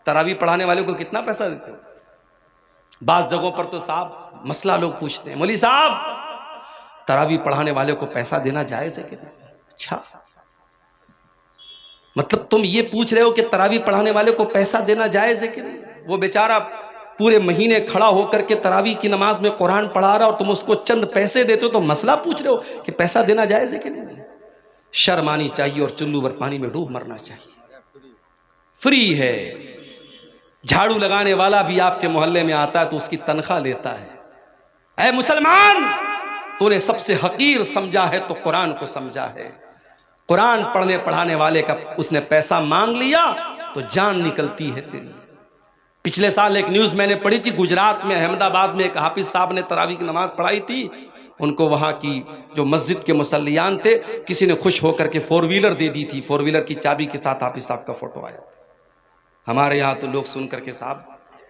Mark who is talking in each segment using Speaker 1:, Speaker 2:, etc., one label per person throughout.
Speaker 1: تراویح پڑھانے والے کو کتنا پیسہ دیتے ہو؟ بعض جگہوں پر تو صاحب مسئلہ لوگ پوچھتے ہیں، مولوی صاحب تراویح پڑھانے والے کو پیسہ دینا جائز ہے کہ نہیں؟ اچھا مطلب تم یہ پوچھ رہے ہو کہ تراویح پڑھانے والے کو پیسہ دینا جائز ہے کہ نہیں؟ وہ بیچارہ پورے مہینے کھڑا ہو کر کے تراویح کی نماز میں قرآن پڑھا رہا اور تم اس کو چند پیسے دیتے ہو تو مسئلہ پوچھ رہے ہو کہ پیسہ دینا جائز ہے کہ نہیں؟ شرم آنی چاہیے اور چلو بھر پانی میں ڈوب مرنا چاہیے۔ فری ہے، جھاڑو لگانے والا بھی آپ کے محلے میں آتا ہے تو اس کی تنخواہ لیتا ہے۔ اے مسلمان، تو نے سب سے حقیر سمجھا ہے تو قرآن کو سمجھا ہے۔ قرآن پڑھنے پڑھانے والے کا اس نے پیسہ مانگ لیا تو جان نکلتی ہے تیری۔ پچھلے سال ایک نیوز میں نے پڑھی تھی، گجرات میں احمد آباد میں ایک حافظ صاحب نے تراویح کی نماز پڑھائی تھی، ان کو وہاں کی جو مسجد کے مصلیان تھے کسی نے خوش ہو کر کے 4 ویلر دے دی تھی، 4 ویلر کی چابی کے ساتھ حافظ صاحب کا فوٹو آیا تھا۔ ہمارے یہاں تو لوگ سن کر کے صاحب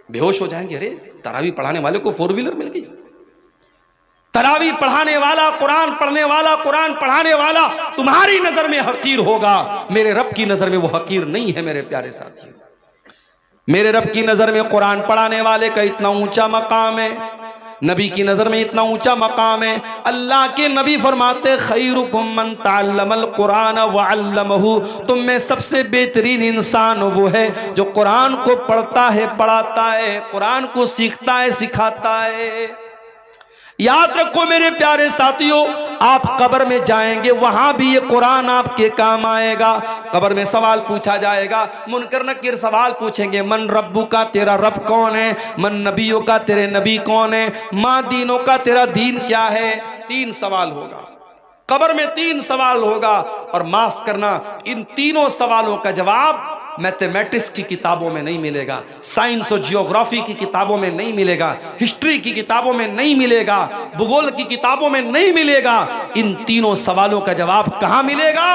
Speaker 1: بے ہوش ہو جائیں گے، ارے تراویح پڑھانے والے کو 4 ویلر مل گئی۔ تراویح پڑھانے والا، قرآن پڑھنے والا، قرآن پڑھانے والا تمہاری نظر میں حقیر ہوگا، میرے رب کی نظر میں وہ حقیر نہیں ہے میرے پیارے ساتھیوں۔ میرے رب کی نظر میں قرآن پڑھانے والے کا اتنا اونچا مقام ہے، نبی کی نظر میں اتنا اونچا مقام ہے۔ اللہ کے نبی فرماتے خیرکم من تعلم القرآن وعلمہ، تم میں سب سے بہترین انسان وہ ہے جو قرآن کو پڑھتا ہے، پڑھاتا ہے، قرآن کو سیکھتا ہے، سکھاتا ہے۔ یاد رکھو میرے پیارے ساتھیوں، آپ قبر میں جائیں گے وہاں بھی یہ قرآن آپ کے کام آئے گا۔ قبر میں سوال پوچھا جائے گا، منکر نکیر سوال پوچھیں گے، من ربو کا، تیرا رب کون ہے؟ من نبیوں کا، تیرے نبی کون ہے؟ ماں دینوں کا، تیرا دین کیا ہے؟ 3 سوال ہوگا قبر میں، 3 سوال ہوگا، اور معاف کرنا ان تینوں سوالوں کا جواب میتھمیٹکس کی کتابوں میں نہیں ملے گا، سائنس اور جیوگرافی کی کتابوں میں نہیں ملے گا، ہسٹری کی کتابوں میں نہیں ملے گا، بھگول کی کتابوں میں نہیں ملے گا۔ ان تینوں سوالوں کا جواب کہاں ملے گا؟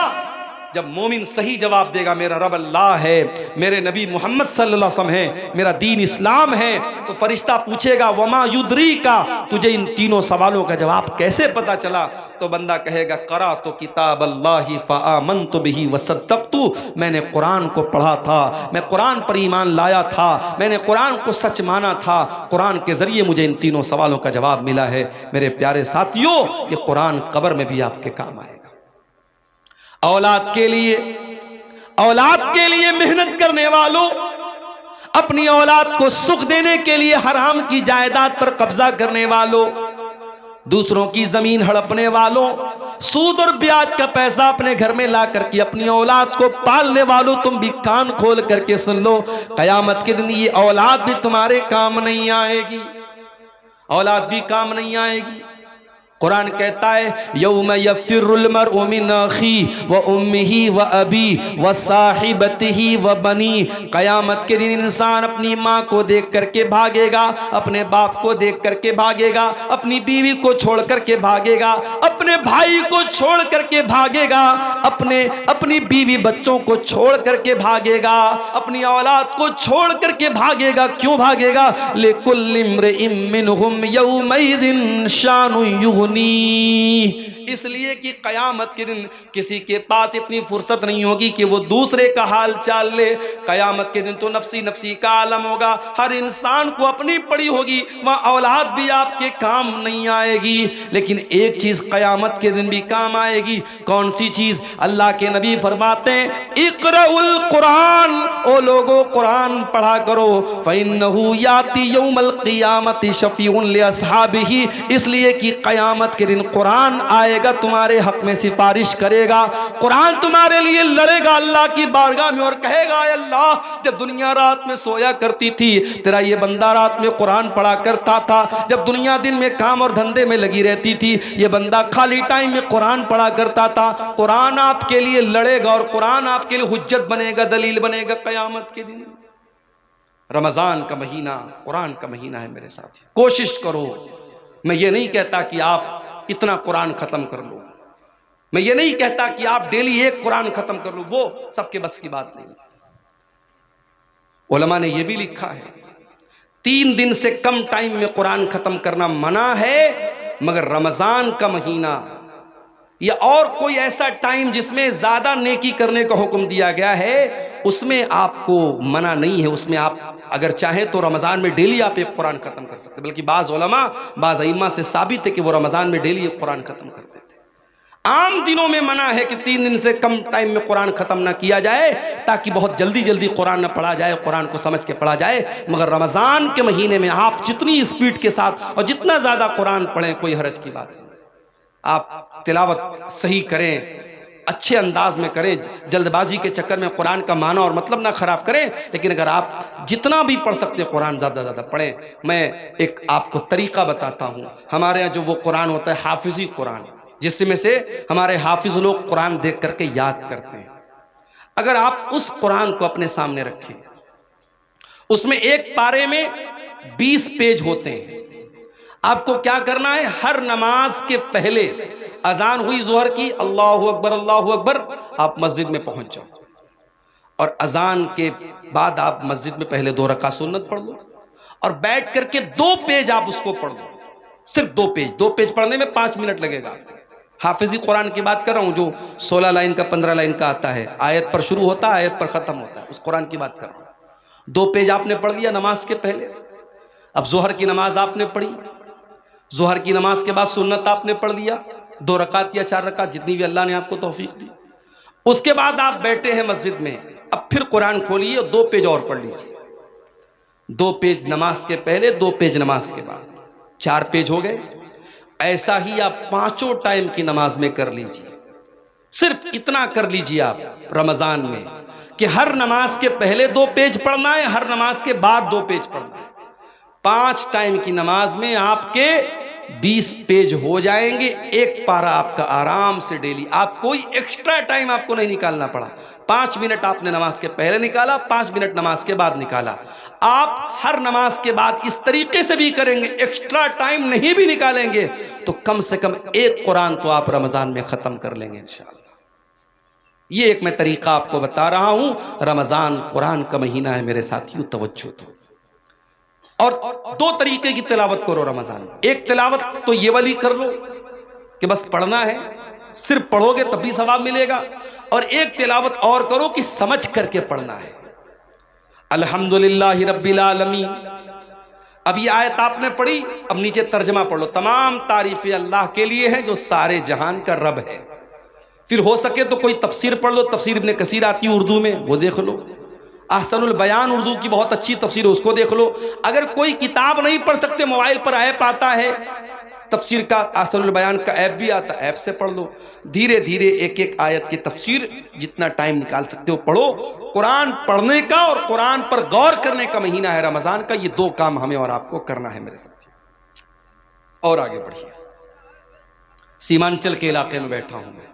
Speaker 1: جب مومن صحیح جواب دے گا میرا رب اللہ ہے، میرے نبی محمد صلی اللہ علیہ وسلم ہے، میرا دین اسلام ہے، تو فرشتہ پوچھے گا وما یدریکا، تجھے ان تینوں سوالوں کا جواب کیسے پتا چلا؟ تو بندہ کہے گا قرأت کتاب اللہ فآمنت بہ وصدقت، میں نے قرآن کو پڑھا تھا، میں قرآن پر ایمان لایا تھا، میں نے قرآن کو سچ مانا تھا، قرآن کے ذریعے مجھے ان تینوں سوالوں کا جواب ملا ہے۔ میرے پیارے ساتھیوں، یہ قرآن قبر میں بھی آپ کے کام آئے گا۔ اولاد کے لیے محنت کرنے والوں، اپنی اولاد کو سکھ دینے کے لیے حرام کی جائیداد پر قبضہ کرنے والوں، دوسروں کی زمین ہڑپنے والوں، سود اور بیاج کا پیسہ اپنے گھر میں لا کر کے اپنی اولاد کو پالنے والوں، تم بھی کان کھول کر کے سن لو، قیامت کے دن یہ اولاد بھی تمہارے کام نہیں آئے گی، اولاد بھی کام نہیں آئے گی۔ قرآن کہتا ہے یوم یفر المرء من اخیہ و امہ و ابی و صاحبتہ و بنی، قیامت کے دن انسان اپنی ماں کو دیکھ کر کے بھاگے گا، اپنے باپ کو دیکھ کر کے بھاگے گا، اپنی بیوی کو چھوڑ کر کے بھاگے گا، اپنے بھائی کو چھوڑ کر کے بھاگے گا، اپنی بیوی بچوں کو چھوڑ کر کے بھاگے گا، اپنی اولاد کو چھوڑ کر کے بھاگے گا۔ کیوں بھاگے گا؟ لِكُلِّ امْرِئٍ مِّنْهُمْ يَوْمَئِذٍ شَانٌ يُغْنِيهِ، اس لیے کہ قیامت کے دن کسی کے پاس اتنی فرصت نہیں ہوگی کہ وہ دوسرے کا حال چال لے۔ قیامت کے دن تو نفسی نفسی کا عالم ہوگا، ہر انسان کو اپنی پڑی ہوگی، وہاں اولاد بھی آپ کے کام نہیں آئے گی۔ لیکن ایک چیز قیامت کے دن بھی کام آئے گی، کون سی چیز؟ اللہ کے نبی فرماتے ہیں اقرأوا القرآن، او لوگو قرآن پڑھا کرو، فَإِنَّهُ يَأْتِي يَوْمَ الْقِيَامَةِ شَفِيعٌ لِأَصْحَابِهِ، اس لیے کہ قیامت کے دن قرآن آئے گا، تمہارے حق میں سفارش کرے گا، قرآن تمہارے لیے لڑے گا اللہ کی بارگاہ میں اور کہے گا اے اللہ، جب دنیا رات میں سویا کرتی تھی تیرا یہ بندہ رات میں قرآن پڑھا کرتا تھا، جب دنیا دن میں کام اور دھندے میں لگی رہتی تھی یہ بندہ خالی ٹائم میں قرآن پڑھا کرتا تھا۔ قرآن آپ کے لیے لڑے گا اور قرآن آپ کے لیے حجت بنے گا، دلیل بنے گا قیامت کے دن۔ رمضان کا مہینہ قرآن کا مہینہ ہے میرے ساتھ، کوشش کرو، میں یہ نہیں کہتا کہ آپ اتنا قرآن ختم کر لو، میں یہ نہیں کہتا کہ آپ ڈیلی 1 قرآن ختم کر لو، وہ سب کے بس کی بات نہیں۔ علماء نے یہ بھی لکھا ہے 3 دن سے کم ٹائم میں قرآن ختم کرنا منع ہے، مگر رمضان کا مہینہ یا اور کوئی ایسا ٹائم جس میں زیادہ نیکی کرنے کا حکم دیا گیا ہے، اس میں آپ کو منع نہیں ہے. اس میں آپ اگر چاہیں تو رمضان میں ڈیلی آپ ایک قرآن ختم کر سکتے. بلکہ بعض علماء، بعض ائمہ سے ثابت ہے کہ وہ رمضان میں ڈیلی ایک قرآن ختم کرتے تھے. عام دنوں میں منع ہے کہ 3 دن سے کم ٹائم میں قرآن ختم نہ کیا جائے، تاکہ بہت جلدی جلدی قرآن نہ پڑھا جائے، قرآن کو سمجھ کے پڑھا جائے. مگر رمضان کے مہینے میں آپ جتنی اسپیڈ کے ساتھ اور جتنا زیادہ قرآن پڑھیں، کوئی حرج کی بات نہیں. آپ تلاوت صحیح کریں، اچھے انداز میں کریں، جلد بازی کے چکر میں قرآن کا معنی اور مطلب نہ خراب کریں. لیکن اگر آپ جتنا بھی پڑھ سکتے قرآن زیادہ زیادہ پڑھیں. میں ایک آپ کو طریقہ بتاتا ہوں. ہمارے یہاں جو وہ قرآن ہوتا ہے حافظی قرآن، جس میں سے ہمارے حافظ لوگ قرآن دیکھ کر کے یاد کرتے ہیں. اگر آپ اس قرآن کو اپنے سامنے رکھیں، اس میں ایک پارے میں 20 پیج ہوتے ہیں. آپ کو کیا کرنا ہے؟ ہر نماز کے پہلے اذان ہوئی ظہر کی، اللہ اکبر اللہ اکبر، آپ مسجد میں پہنچ جاؤ. اور اذان کے بعد آپ مسجد میں پہلے 2 رکعت سنت پڑھ لو، اور بیٹھ کر کے 2 پیج آپ اس کو پڑھ لو. صرف 2 پیج. 2 پیج پڑھنے میں 5 منٹ لگے گا. حافظی قرآن کی بات کر رہا ہوں، جو 16 لائن کا 15 لائن کا آتا ہے، آیت پر شروع ہوتا ہے آیت پر ختم ہوتا ہے، اس قرآن کی بات کر رہا ہوں. 2 پیج آپ نے پڑھ لیا نماز کے پہلے. اب ظہر کی نماز آپ نے پڑھی، ظہر کی نماز کے بعد سنت آپ نے پڑھ لیا، 2 رکعت یا 4 رکعت جتنی بھی اللہ نے آپ کو توفیق دی. اس کے بعد آپ بیٹھے ہیں مسجد میں. اب پھر قرآن کھولیے اور 2 پیج اور پڑھ لیجیے. 2 پیج نماز کے پہلے، 2 پیج نماز کے بعد، 4 پیج ہو گئے. ایسا ہی آپ 5 ٹائم کی نماز میں کر لیجیے. صرف اتنا کر لیجیے آپ رمضان میں کہ ہر نماز کے پہلے 2 پیج پڑھنا ہے، ہر نماز کے بعد 2 پیج پڑھنا ہے. 5 ٹائم کی نماز میں آپ کے 20 پیج ہو جائیں گے. ایک پارہ آپ کا آرام سے ڈیلی. آپ کوئی ایکسٹرا ٹائم آپ کو نہیں نکالنا پڑا. 5 منٹ آپ نے نماز کے پہلے نکالا، 5 منٹ نماز کے بعد نکالا. آپ ہر نماز کے بعد اس طریقے سے بھی کریں گے، ایکسٹرا ٹائم نہیں بھی نکالیں گے، تو کم سے کم ایک قرآن تو آپ رمضان میں ختم کر لیں گے انشاءاللہ. یہ ایک میں طریقہ آپ کو بتا رہا ہوں. رمضان قرآن کا مہینہ ہے میرے ساتھیوں، توجہ دو. اور 2 طریقے کی تلاوت کرو رمضان. ایک تلاوت تو یہ والی کر لو کہ بس پڑھنا ہے، صرف پڑھو گے تب بھی ثواب ملے گا. اور ایک تلاوت اور کرو کہ سمجھ کر کے پڑھنا ہے. الحمدللہ رب العالمین. اب یہ آیت آپ نے پڑھی، اب نیچے ترجمہ پڑھ لو. تمام تعریفیں اللہ کے لیے ہیں جو سارے جہان کا رب ہے. پھر ہو سکے تو کوئی تفسیر پڑھ لو. تفسیر ابن کثیر آتی ہے اردو میں، وہ دیکھ لو. احسن البیان اردو کی بہت اچھی تفسیر ہے، اس کو دیکھ لو. اگر کوئی کتاب نہیں پڑھ سکتے، موبائل پر ایپ آتا ہے تفسیر کا، احسن البیان کا ایپ بھی آتا ہے، ایپ سے پڑھ لو. دھیرے دھیرے ایک ایک آیت کی تفسیر جتنا ٹائم نکال سکتے ہو پڑھو. قرآن پڑھنے کا اور قرآن پر غور کرنے کا مہینہ ہے رمضان کا. یہ 2 کام ہمیں اور آپ کو کرنا ہے میرے ساتھ. اور آگے بڑھیے. سیمانچل کے علاقے میں بیٹھا ہوں میں.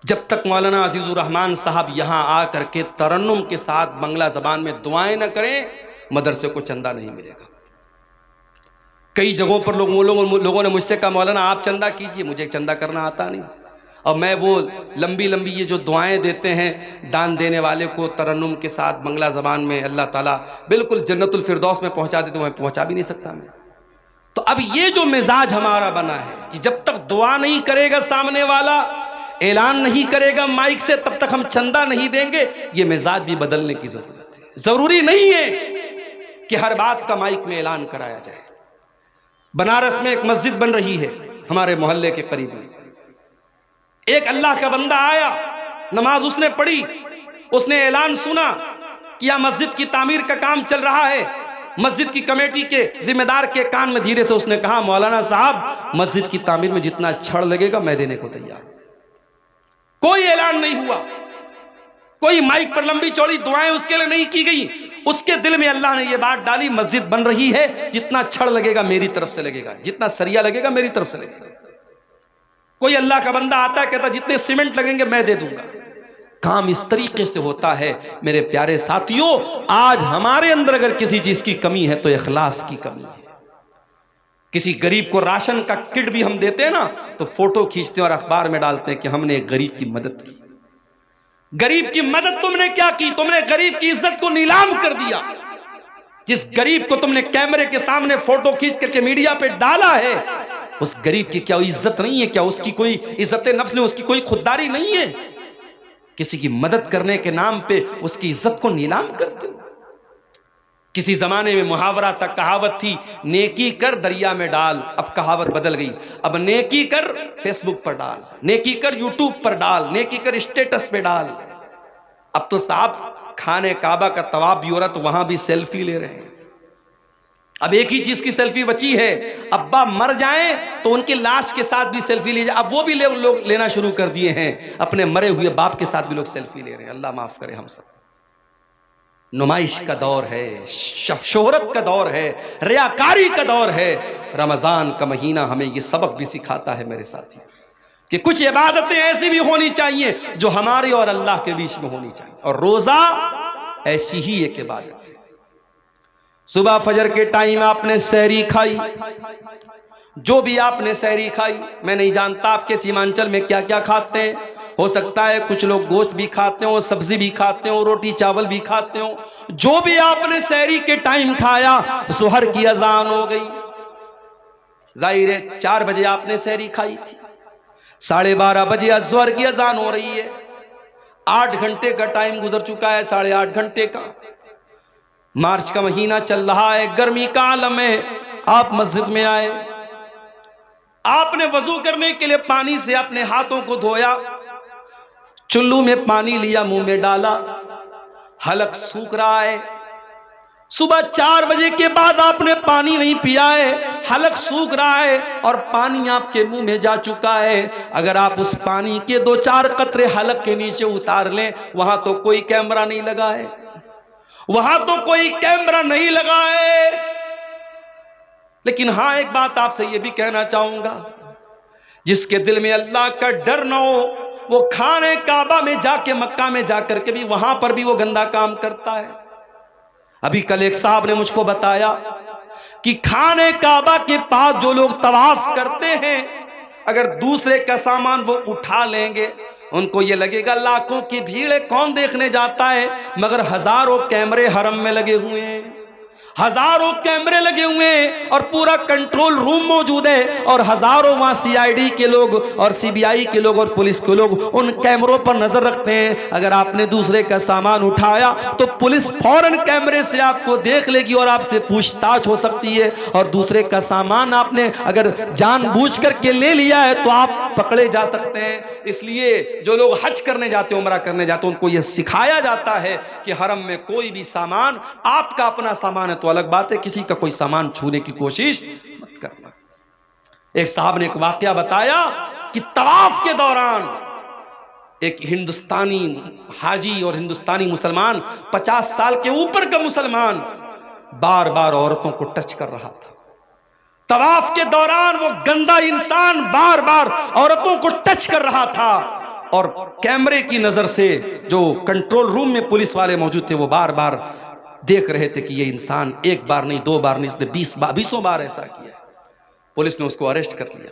Speaker 1: جب تک مولانا عزیز الرحمان صاحب یہاں آ کر کے ترنم کے ساتھ بنگلہ زبان میں دعائیں نہ کریں، مدرسے کو چندہ نہیں ملے گا. کئی جگہوں پر لوگوں نے مجھ سے کہا مولانا آپ چندہ کیجئے. مجھے چندہ کرنا آتا نہیں، اور میں وہ لمبی لمبی یہ جو دعائیں دیتے ہیں دان دینے والے کو ترنم کے ساتھ بنگلہ زبان میں، اللہ تعالیٰ بالکل جنت الفردوس میں پہنچا دیتے، میں پہنچا بھی نہیں سکتا میں. تو اب یہ جو مزاج ہمارا بنا ہے کہ جب تک دعا نہیں کرے گا سامنے والا، اعلان نہیں کرے گا مائک سے، تب تک ہم چندہ نہیں دیں گے. یہ مزاج بھی بدلنے کی ضرورت ہے. ضروری نہیں ہے کہ ہر بات کا مائک میں اعلان کرایا جائے. بنارس میں ایک مسجد بن رہی ہے ہمارے محلے کے قریب میں. ایک اللہ کا بندہ آیا، نماز اس نے پڑھی، اس نے اعلان سنا کہ یہاں مسجد کی تعمیر کا کام چل رہا ہے. مسجد کی کمیٹی کے ذمہ دار کے کان میں دھیرے سے اس نے کہا مولانا صاحب مسجد کی تعمیر میں جتنا چھڑ لگے گا میں دینے کو تیار ہوں. کوئی اعلان نہیں ہوا، کوئی مائک پر لمبی چوڑی دعائیں اس کے لیے نہیں کی گئی. اس کے دل میں اللہ نے یہ بات ڈالی مسجد بن رہی ہے، جتنا چھڑ لگے گا میری طرف سے لگے گا، جتنا سریا لگے گا میری طرف سے لگے گا. کوئی اللہ کا بندہ آتا ہے کہتا جتنے سیمنٹ لگیں گے میں دے دوں گا. کام اس طریقے سے ہوتا ہے میرے پیارے ساتھیوں. آج ہمارے اندر اگر کسی چیز کی کمی ہے تو اخلاص کی کمی ہے. کسی غریب کو راشن کا کٹ بھی ہم دیتے ہیں نا تو فوٹو کھینچتے ہیں اور اخبار میں ڈالتے ہیں کہ ہم نے ایک غریب کی مدد کی. غریب کی مدد تم نے کیا کی؟ تم نے غریب کی عزت کو نیلام کر دیا. جس غریب کو تم نے کیمرے کے سامنے فوٹو کھینچ کر کے میڈیا پہ ڈالا ہے، اس غریب کی کیا عزت نہیں ہے؟ کیا اس کی کوئی عزت نفس نہیں؟ اس کی کوئی خودداری نہیں ہے؟ کسی کی مدد کرنے کے نام پہ اس کی عزت کو نیلام کرتے ہو۔ کسی زمانے میں محاورہ تک کہاوت تھی، نیکی کر دریا میں ڈال، اب کہاوت بدل گئی، اب نیکی کر فیس بک پر ڈال، نیکی کر یوٹیوب پر ڈال، نیکی کر اسٹیٹس پہ ڈال۔ اب تو صاحب خانے کعبہ کا طواف بھی ہو رہا تو وہاں بھی سیلفی لے رہے ہیں۔ اب ایک ہی چیز کی سیلفی بچی ہے، ابا مر جائیں تو ان کی لاش کے ساتھ بھی سیلفی لی جائے۔ اب وہ بھی لوگ لینا شروع کر دیے ہیں، اپنے مرے ہوئے باپ کے ساتھ بھی لوگ سیلفی لے رہے ہیں۔ اللہ معاف کرے ہم سب۔ نمائش کا دور ہے، شہرت کا دور ہے، ریاکاری کا دور ہے۔ رمضان کا مہینہ ہمیں یہ سبق بھی سکھاتا ہے میرے ساتھی کہ کچھ عبادتیں ایسی بھی ہونی چاہیے جو ہماری اور اللہ کے بیچ میں ہونی چاہیے، اور روزہ ایسی ہی ایک عبادت ہے۔ صبح فجر کے ٹائم آپ نے سحری کھائی، جو بھی آپ نے سحری کھائی، میں نہیں جانتا آپ کے سیمانچل میں کیا کیا کھاتے ہیں، ہو سکتا ہے کچھ لوگ گوشت بھی کھاتے ہوں، سبزی بھی کھاتے ہوں، روٹی چاول بھی کھاتے ہوں، جو بھی آپ نے سحری کے ٹائم کھایا، ظہر کی اذان ہو گئی، ظاہر ہے 4 بجے آپ نے سحری کھائی تھی، 12:30 بجے ظہر کی اذان ہو رہی ہے، 8 گھنٹے کا ٹائم گزر چکا ہے، 8.5 گھنٹے کا۔ مارچ کا مہینہ چل رہا ہے، گرمی کا عالم ہے، آپ مسجد میں آئے، آپ نے وضو کرنے کے لیے پانی سے اپنے ہاتھوں کو دھویا، چلو میں پانی لیا، منہ میں ڈالا، حلق سوکھ رہا ہے۔ صبح 4 بجے کے بعد آپ نے پانی نہیں پیا ہے، حلق سوکھ رہا ہے اور پانی آپ کے منہ میں جا چکا ہے۔ اگر آپ اس پانی کے 2-4 قطرے حلق کے نیچے اتار لیں، وہاں تو کوئی کیمرہ نہیں لگا ہے، وہاں تو کوئی کیمرہ نہیں لگا ہے، لیکن ہاں ایک بات آپ سے یہ بھی کہنا چاہوں گا، جس کے دل میں اللہ کا ڈر نہ ہو، وہ خانے کعبہ میں جا کے، مکہ میں جا کر کے بھی وہاں پر بھی وہ گندا کام کرتا ہے۔ ابھی کل ایک صاحب نے مجھ کو بتایا کہ خانے کعبہ کے پاس جو لوگ طواف کرتے ہیں، اگر دوسرے کا سامان وہ اٹھا لیں گے، ان کو یہ لگے گا لاکھوں کی بھیڑ ہے، کون دیکھنے جاتا ہے، مگر ہزاروں کیمرے حرم میں لگے ہوئے ہیں، ہزاروں کیمرے لگے ہوئے ہیں اور پورا کنٹرول روم موجود ہے، اور ہزاروں وہاں CID کے لوگ اور CBI کے لوگ اور پولیس کے لوگ ان کیمروں پر نظر رکھتے ہیں۔ اگر آپ نے دوسرے کا سامان اٹھایا تو پولیس فوراً کیمرے سے آپ کو دیکھ لے گی اور آپ سے پوچھ تاچھ ہو سکتی ہے، اور دوسرے کا سامان آپ نے اگر جان بوجھ کر کے لے لیا ہے تو آپ پکڑے جا سکتے ہیں۔ اس لیے جو لوگ حج کرنے جاتے ہیں، عمرہ کرنے جاتے ہیں، ان کو یہ سکھایا جاتا ہے کہ حرم میں کوئی بھی سامان، آپ کا اپنا سامان ہے تو الگ بات ہے، کسی کا کوئی سامان چھونے کی کوشش مت کرنا۔ ایک صاحب نے ایک واقعہ بتایا کہ طواف کے دوران ایک ہندوستانی حاجی اور ہندوستانی مسلمان، 50 سال کے اوپر کا مسلمان، بار بار عورتوں کو ٹچ کر رہا تھا۔ طواف کے دوران وہ گندا انسان بار بار عورتوں کو ٹچ کر رہا تھا، اور کیمرے کی نظر سے جو کنٹرول روم میں پولیس والے موجود تھے وہ بار بار دیکھ رہے تھے کہ یہ انسان 1 بار نہیں 2 بار نہیں، اس نے 20 بار ایسا کیا۔ پولیس نے اس کو اریسٹ کر لیا۔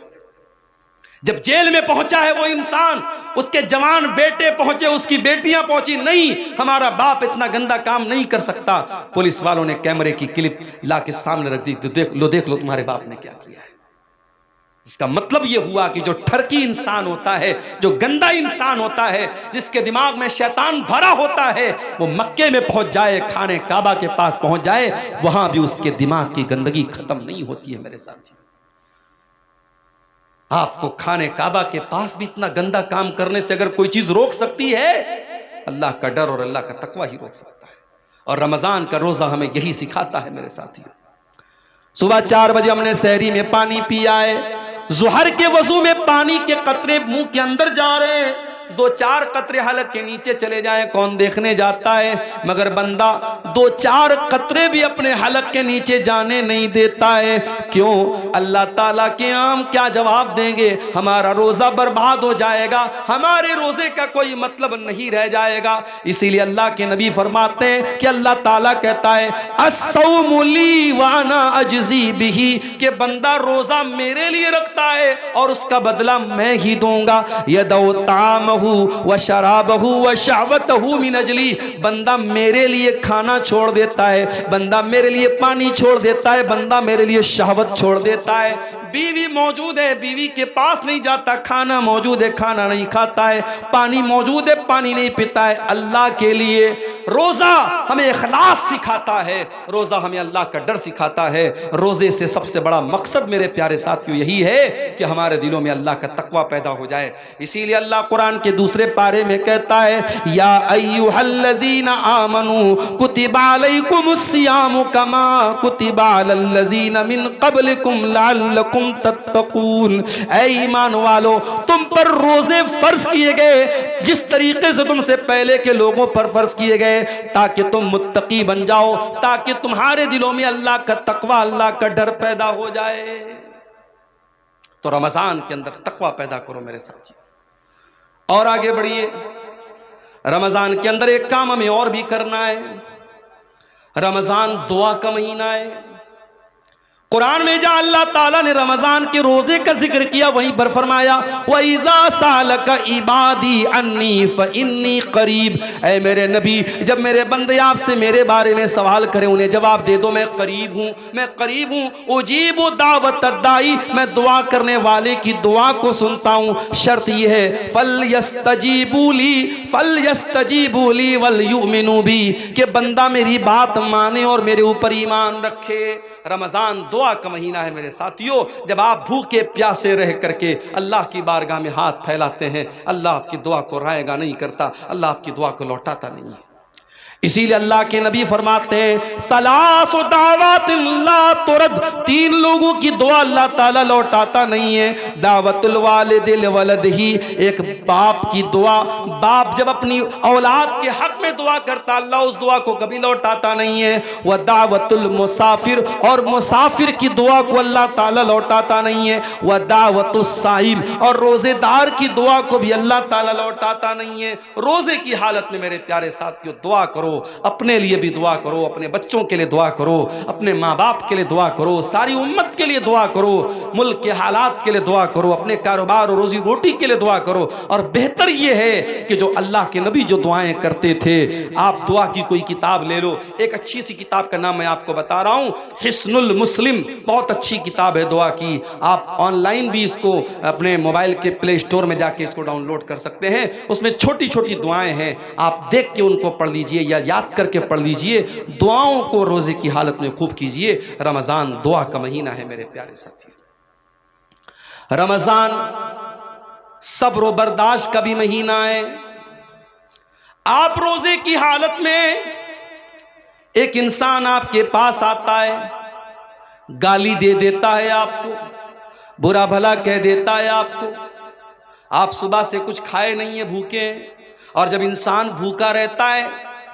Speaker 1: جب جیل میں پہنچا ہے وہ انسان، اس کے جوان بیٹے پہنچے، اس کی بیٹیاں پہنچی، نہیں ہمارا باپ اتنا گندا کام نہیں کر سکتا۔ پولیس والوں نے کیمرے کی کلپ لا کے سامنے رکھ دی، دیکھ لو تمہارے باپ نے کیا کیا ہے۔ اس کا مطلب یہ ہوا کہ جو ٹھرکی انسان ہوتا ہے، جو گندا انسان ہوتا ہے، جس کے دماغ میں شیطان بھرا ہوتا ہے، وہ مکے میں پہنچ جائے، خانے کعبہ کے پاس پہنچ جائے، وہاں بھی اس کے دماغ کی گندگی ختم نہیں ہوتی ہے میرے ساتھی۔ آپ کو خانے کعبہ کے پاس بھی اتنا گندا کام کرنے سے اگر کوئی چیز روک سکتی ہے، اللہ کا ڈر اور اللہ کا تقوی ہی روک سکتا ہے۔ اور رمضان کا روزہ ہمیں یہی سکھاتا ہے میرے ساتھیوں۔ صبح 4 بجے ہم نے سحری میں پانی پیا ہے، ظہر کے وضو میں پانی کے قطرے منہ کے اندر جا رہے ہیں، 2-4 قطرے حلق کے نیچے چلے جائیں، کون دیکھنے جاتا ہے، مگر بندہ 2-4 قطرے بھی اپنے حلق کے نیچے جانے نہیں دیتا ہے۔ کیوں؟ اللہ تعالیٰ کے عام کیا جواب دیں گے؟ ہمارا روزہ برباد ہو جائے گا، ہمارے روزے کا کوئی مطلب نہیں رہ جائے گا۔ اسی لیے اللہ کے نبی فرماتے ہیں کہ اللہ تعالیٰ کہتا ہے الصوم لی وانا اجزی بہ، کہ بندہ روزہ میرے لیے رکھتا ہے اور اس کا بدلہ میں ہی دوں گا۔ یدعو طعامہ وشرابہ وشہوتہ من اجلی، بندہ میرے لیے کھانا چھوڑ دیتا ہے، بندہ میرے لیے پانی چھوڑ دیتا ہے، بندہ میرے لیے شہوت چھوڑ دیتا ہے، بیوی موجود ہے بیوی کے پاس نہیں جاتا، کھانا موجود ہے کھانا نہیں کھاتا ہے، پانی موجود ہے پانی نہیں پیتا ہے اللہ کے لیے۔ روزہ ہمیں اخلاص سکھاتا ہے، روزہ ہمیں اللہ کا ڈر سکھاتا ہے۔ روزے سے سب سے بڑا مقصد میرے پیارے ساتھیو یہی ہے کہ ہمارے دلوں میں اللہ کا تقوی پیدا ہو جائے۔ اسی لیے اللہ قرآن کے دوسرے پارے میں کہتا ہے یا ایھا الذین آمنوا کتب علیکم الصیام کما کتب علی الذین من قبلکم لعلکم تتقون۔ اے ایمان والو تم پر روزے فرض کیے گئے جس طریقے سے تم سے پہلے کے لوگوں پر فرض کیے گئے تاکہ تم متقی بن جاؤ، تاکہ تمہارے دلوں میں اللہ کا تقوی اللہ کا ڈر پیدا ہو جائے۔ تو رمضان کے اندر تقوی پیدا کرو میرے ساتھی، اور آگے بڑھیے۔ رمضان کے اندر ایک کام ہمیں اور بھی کرنا ہے، رمضان دعا کا مہینہ ہے۔ قرآن میں جہاں اللہ تعالیٰ نے رمضان کے روزے کا ذکر کیا وہیں پر فرمایا وَإِذَا سَأَلَكَ عِبَادِي عَنِّي فَإِنِّي قَرِيب۔ اے میرے نبی جب میرے بندے آپ سے میرے بارے میں سوال کریں انہیں جواب دے دو میں قریب ہوں، میں قریب ہوں۔ اجیب دعوت الداعی، میں دعا کرنے والے کی دعا کو سنتا ہوں۔ شرط یہ ہے فَلْيَسْتَجِيبُوا لِي وَلْيُؤْمِنُوا بِي، کہ بندہ میری بات مانے اور میرے اوپر ایمان رکھے۔ رمضان دعا کا مہینہ ہے میرے ساتھیوں، جب آپ بھوکے پیاسے رہ کر کے اللہ کی بارگاہ میں ہاتھ پھیلاتے ہیں اللہ آپ کی دعا کو رائے گا نہیں کرتا، اللہ آپ کی دعا کو لوٹاتا نہیں ہے۔ اسی لیے اللہ کے نبی فرماتے ہیں ثلاث دعوات لا ترد، تین لوگوں کی دعا اللہ تعالیٰ لوٹاتا نہیں ہے۔ دعوت الوالد لولدہ، ایک باپ کی دعا، باپ جب اپنی اولاد کے حق میں دعا کرتا اللہ اس دعا کو کبھی لوٹاتا نہیں ہے۔ ودعوت المسافر، اور مسافر کی دعا کو اللہ تعالیٰ لوٹاتا نہیں ہے۔ ودعوت الصائم، اور روزے دار کی دعا کو بھی اللہ تعالیٰ لوٹاتا نہیں ہے۔ روزے کی حالت میں میرے پیارے ساتھیوں دعا کرو، اپنے لیے بھی دعا کرو، اپنے بچوں کے لیے دعا کرو، اپنے ماں باپ کے لیے دعا کرو، ساری امت کے لیے دعا کرو، ملک کے حالات کے لیے دعا کرو، اپنے کاروبار اور روزی روٹی کے لیے دعا کرو۔ اور بہتر یہ ہے کہ جو اللہ کے نبی جو دعائیں کرتے تھے آپ دعا کی کوئی کتاب لے لو۔ ایک اچھی سی کتاب کا نام میں آپ کو بتا رہا ہوں، حصن المسلم، بہت اچھی کتاب ہے دعا کی۔ آپ آن لائن بھی اس کو اپنے موبائل کے پلے اسٹور میں جا کے اس کو ڈاؤن لوڈ کر سکتے ہیں۔ اس میں چھوٹی چھوٹی دعائیں ہیں، آپ دیکھ کے ان کو پڑھ لیجئے یا یاد کر کے پڑھ لیجئے۔ دعاؤں کو روزے کی حالت میں خوب کیجئے۔ رمضان دعا کا مہینہ ہے میرے پیارے ساتھی۔ رمضان صبر و برداشت کا بھی مہینہ ہے۔ آپ روزے کی حالت میں ایک انسان آپ کے پاس آتا ہے، گالی دے دیتا ہے آپ کو، برا بھلا کہہ دیتا ہے آپ کو، آپ صبح سے کچھ کھائے نہیں ہیں بھوکے ہیں، اور جب انسان بھوکا رہتا ہے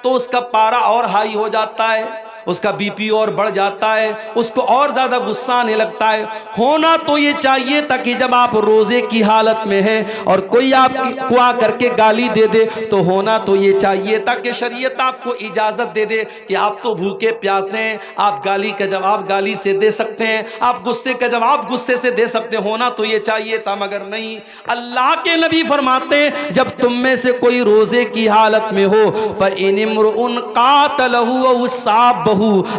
Speaker 1: تو اس کا پارا اور ہائی ہو جاتا ہے، اس کا بی پی اور بڑھ جاتا ہے، اس کو اور زیادہ غصہ آنے لگتا ہے۔ ہونا تو یہ چاہیے تھا کہ جب آپ روزے کی حالت میں ہیں اور کوئی آپ کو آ کر کے گالی دے دے تو ہونا تو یہ چاہیے تھا کہ شریعت آپ کو اجازت دے دے کہ آپ تو بھوکے پیاسے ہیں، آپ گالی کا جواب گالی سے دے سکتے ہیں، آپ غصے کا جواب غصے سے دے سکتے ہیں، ہونا تو یہ چاہیے تھا مگر نہیں۔ اللہ کے نبی فرماتے ہیں جب تم میں سے کوئی روزے کی حالت میں ہو فَإِنِ امْرُؤٌ قَاتَلَهُ أَوْ صَابَّهُ،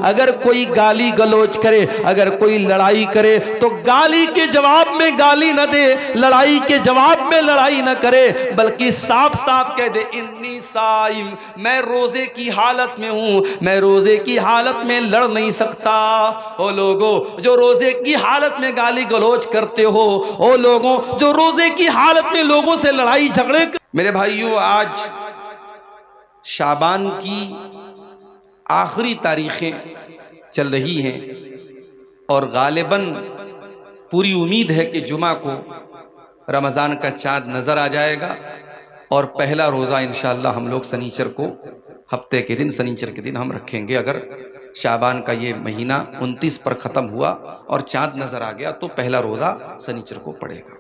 Speaker 1: اگر کوئی گالی گلوچ کرے، اگر کوئی لڑائی کرے تو گالی کے جواب میں گالی نہ دے، لڑائی کے جواب میں لڑائی نہ کرے، بلکہ صاف صاف کہہ دے انی صائم، میں روزے کی حالت میں ہوں، میں روزے کی حالت میں لڑ نہیں سکتا۔ او لوگوں جو روزے کی حالت میں گالی گلوچ کرتے ہو، او لوگوں جو روزے کی حالت میں لوگوں سے لڑائی جھگڑے، میرے بھائیوں آج شعبان کی آخری تاریخیں چل رہی ہیں اور غالباً پوری امید ہے کہ جمعہ کو رمضان کا چاند نظر آ جائے گا اور پہلا روزہ انشاءاللہ ہم لوگ سنیچر کو، ہفتے کے دن سنیچر کے دن ہم رکھیں گے۔ اگر شعبان کا یہ مہینہ 29 پر ختم ہوا اور چاند نظر آ گیا تو پہلا روزہ سنیچر کو پڑے گا۔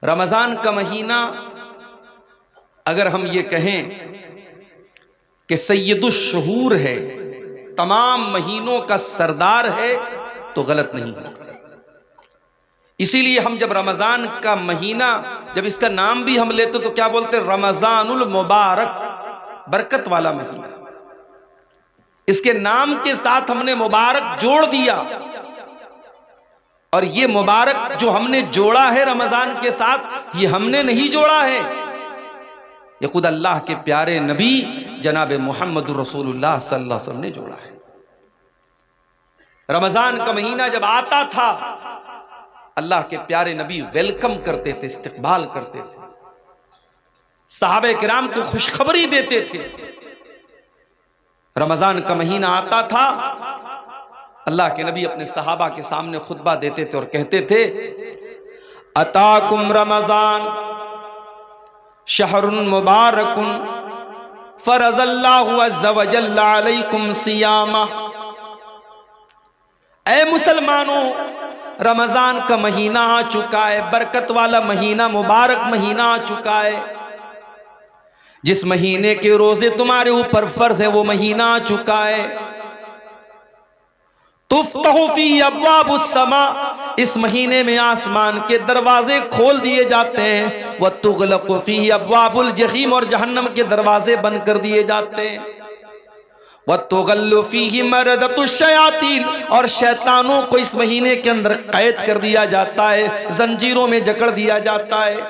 Speaker 1: رمضان کا مہینہ اگر ہم یہ کہیں کہ سید الشہور ہے، تمام مہینوں کا سردار ہے، تو غلط نہیں ہے۔ اسی لیے ہم جب رمضان کا مہینہ، جب اس کا نام بھی ہم لیتے تو کیا بولتے؟ رمضان المبارک، برکت والا مہینہ۔ اس کے نام کے ساتھ ہم نے مبارک جوڑ دیا۔ اور یہ مبارک جو ہم نے جوڑا ہے رمضان کے ساتھ، یہ ہم نے نہیں جوڑا ہے، یہ خود اللہ کے پیارے نبی جناب محمد رسول اللہ صلی اللہ علیہ وسلم نے جوڑا ہے۔ رمضان کا مہینہ جب آتا تھا، اللہ کے پیارے نبی ویلکم کرتے تھے، استقبال کرتے تھے، صحابہ کرام کو خوشخبری دیتے تھے۔ رمضان کا مہینہ آتا تھا، اللہ کے نبی اپنے صحابہ کے سامنے خطبہ دیتے تھے اور کہتے تھے اتاکم رمضان شہر مبارک فرض اللہ عز وجل علیکم صیامہ۔ اے مسلمانوں، رمضان کا مہینہ آ چکا ہے، برکت والا مہینہ، مبارک مہینہ آ چکا ہے، جس مہینے کے روزے تمہارے اوپر فرض ہے وہ مہینہ آ چکا ہے۔ تفتح فی ابواب السماء، اس مہینے میں آسمان کے دروازے کھول دیے جاتے ہیں، وتغلق فی ابواب الجحیم، اور جہنم کے دروازے بند کر دیے جاتے ہیں، وتغل فیہ مردۃ الشیاطین، اور شیطانوں کو اس مہینے کے اندر قید کر دیا جاتا ہے، زنجیروں میں جکڑ دیا جاتا ہے۔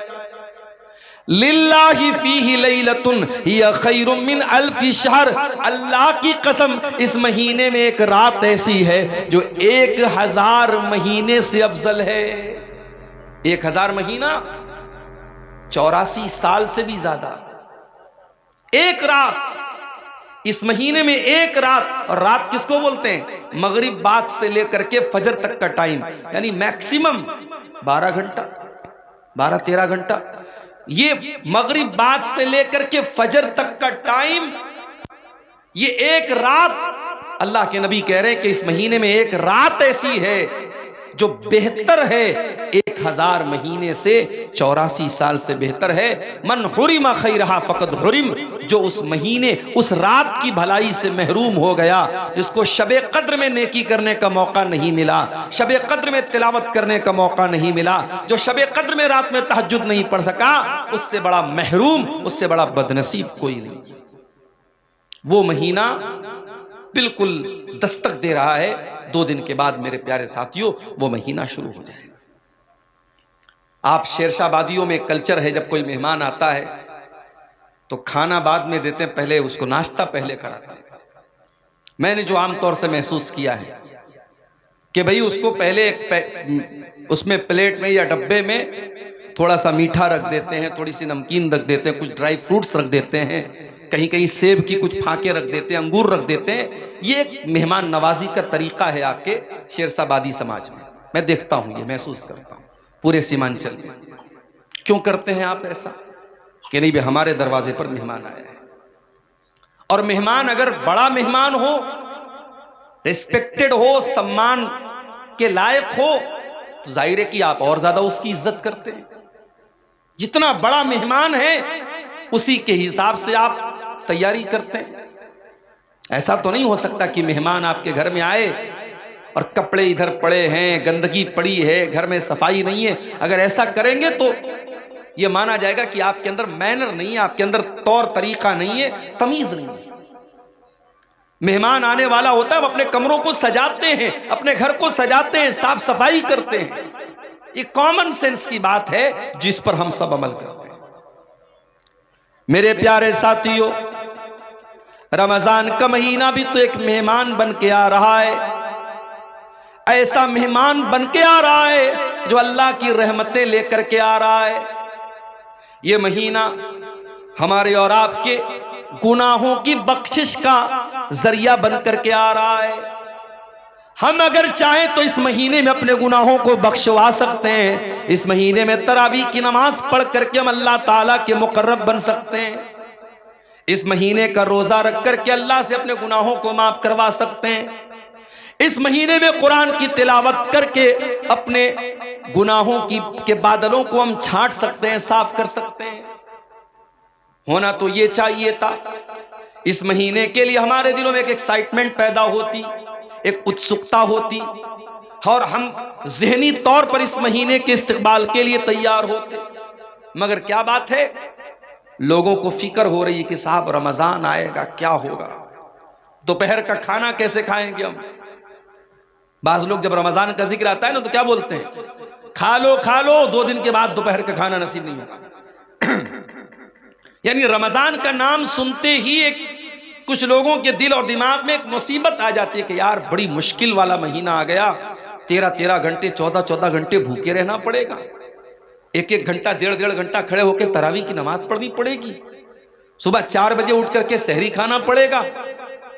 Speaker 1: للہ فیہ لیلۃ ہی خیر من الف شہر، اللہ کی قسم اس مہینے میں ایک رات ایسی ہے جو 1000 مہینے سے افضل ہے۔ 1000 مہینہ 84 سال سے بھی زیادہ، ایک رات، اس مہینے میں ایک رات، اور رات کس کو بولتے ہیں؟ مغرب بعد سے لے کر کے فجر تک کا ٹائم، یعنی میکسیمم 12 گھنٹہ، 12-13 گھنٹہ، یہ مغرب بعد سے لے کر کے فجر تک کا ٹائم، یہ ایک رات، اللہ کے نبی کہہ رہے ہیں کہ اس مہینے میں ایک رات ایسی ہے جو بہتر ہے 1000 مہینے سے، 84 سال سے بہتر ہے۔ من حرم خیرہا فقد حرم، جو اس مہینے، اس رات کی بھلائی سے محروم ہو گیا، جس کو شب قدر میں نیکی کرنے کا موقع نہیں ملا، شب قدر میں تلاوت کرنے کا موقع نہیں ملا، جو شب قدر میں رات میں تہجد نہیں پڑھ سکا، اس سے بڑا محروم، اس سے بڑا بدنصیب کوئی نہیں۔ وہ مہینہ بالکل دستک دے رہا ہے، 2 دن کے بعد میرے پیارے ساتھیوں وہ مہینہ شروع ہو جائے گا۔ آپ شیرشاہ آبادیوں میں کلچر ہے، جب کوئی مہمان آتا ہے تو کھانا بعد میں دیتے ہیں، پہلے اس کو ناشتہ پہلے کراتے ہیں۔ میں نے جو عام طور سے محسوس کیا ہے کہ بھئی اس کو پہلے اس میں پلیٹ میں یا ڈبے میں تھوڑا سا میٹھا رکھ دیتے ہیں، تھوڑی سی نمکین رکھ دیتے ہیں، کچھ ڈرائی فروٹس رکھ دیتے ہیں، کہیں کہیں سیب کی کچھ پھانکے رکھ دیتے ہیں، انگور رکھ دیتے ہیں۔ یہ ایک مہمان نوازی کا طریقہ ہے آپ کے شیرشاہ آبادی سماج میں، میں دیکھتا ہوں، یہ محسوس کرتا ہوں پورے سیمانچل میں۔ کیوں کرتے ہیں آپ ایسا؟ کہ نہیں بھی ہمارے دروازے پر مہمان آیا ہے، اور مہمان اگر بڑا مہمان ہو، ریسپیکٹڈ ہو، سمان کے لائق ہو، تو ظاہر ہے کہ آپ اور زیادہ اس کی عزت کرتے ہیں۔ جتنا بڑا مہمان ہے اسی کے حساب سے آپ تیاری کرتے ہیں۔ ایسا تو نہیں ہو سکتا کہ مہمان آپ کے گھر میں آئے اور کپڑے ادھر پڑے ہیں، گندگی پڑی ہے، گھر میں صفائی نہیں ہے۔ اگر ایسا کریں گے تو یہ مانا جائے گا کہ آپ کے اندر مینر نہیں ہے، آپ کے اندر طور طریقہ نہیں ہے، تمیز نہیں ہے۔ مہمان آنے والا ہوتا ہے، ہم اپنے کمروں کو سجاتے ہیں، اپنے گھر کو سجاتے ہیں، صاف صفائی کرتے ہیں۔ یہ کامن سینس کی بات ہے جس پر ہم سب عمل کرتے ہیں۔ میرے پیارے ساتھیوں، رمضان کا مہینہ بھی تو ایک مہمان بن کے آ رہا ہے، ایسا مہمان بن کے آ رہا ہے جو اللہ کی رحمتیں لے کر کے آ رہا ہے۔ یہ مہینہ ہمارے اور آپ کے گناہوں کی بخشش کا ذریعہ بن کر کے آ رہا ہے۔ ہم اگر چاہیں تو اس مہینے میں اپنے گناہوں کو بخشوا سکتے ہیں، اس مہینے میں تراویح کی نماز پڑھ کر کے ہم اللہ تعالیٰ کے مقرب بن سکتے ہیں، اس مہینے کا روزہ رکھ کر کے اللہ سے اپنے گناہوں کو معاف کروا سکتے ہیں، اس مہینے میں قرآن کی تلاوت کر کے اپنے گناہوں کے بادلوں کو ہم چھانٹ سکتے ہیں، صاف کر سکتے ہیں۔ ہونا تو یہ چاہیے تھا، اس مہینے کے لیے ہمارے دلوں میں ایک ایکسائٹمنٹ پیدا ہوتی، ایک اتسکتا ہوتی، اور ہم ذہنی طور پر اس مہینے کے استقبال کے لیے تیار ہوتے۔ مگر کیا بات ہے، لوگوں کو فکر ہو رہی ہے کہ صاحب رمضان آئے گا، کیا ہوگا، دوپہر کا کھانا کیسے کھائیں گے ہم، بعض لوگ جب رمضان کا ذکر آتا ہے نا تو کیا بولتے ہیں؟ کھا لو 2 دن کے بعد دوپہر کا کھانا نصیب نہیں ہوگا۔ یعنی رمضان کا نام سنتے ہی کچھ لوگوں کے دل اور دماغ میں ایک مصیبت آ جاتی ہے کہ یار بڑی مشکل والا مہینہ آ گیا، 13 گھنٹے 14 گھنٹے بھوکے رہنا پڑے گا، 1 گھنٹہ 1.5 گھنٹہ کھڑے ہو کے تراویح کی نماز پڑھنی پڑے گی، صبح 4 بجے اٹھ کر کے سحری کھانا پڑے گا،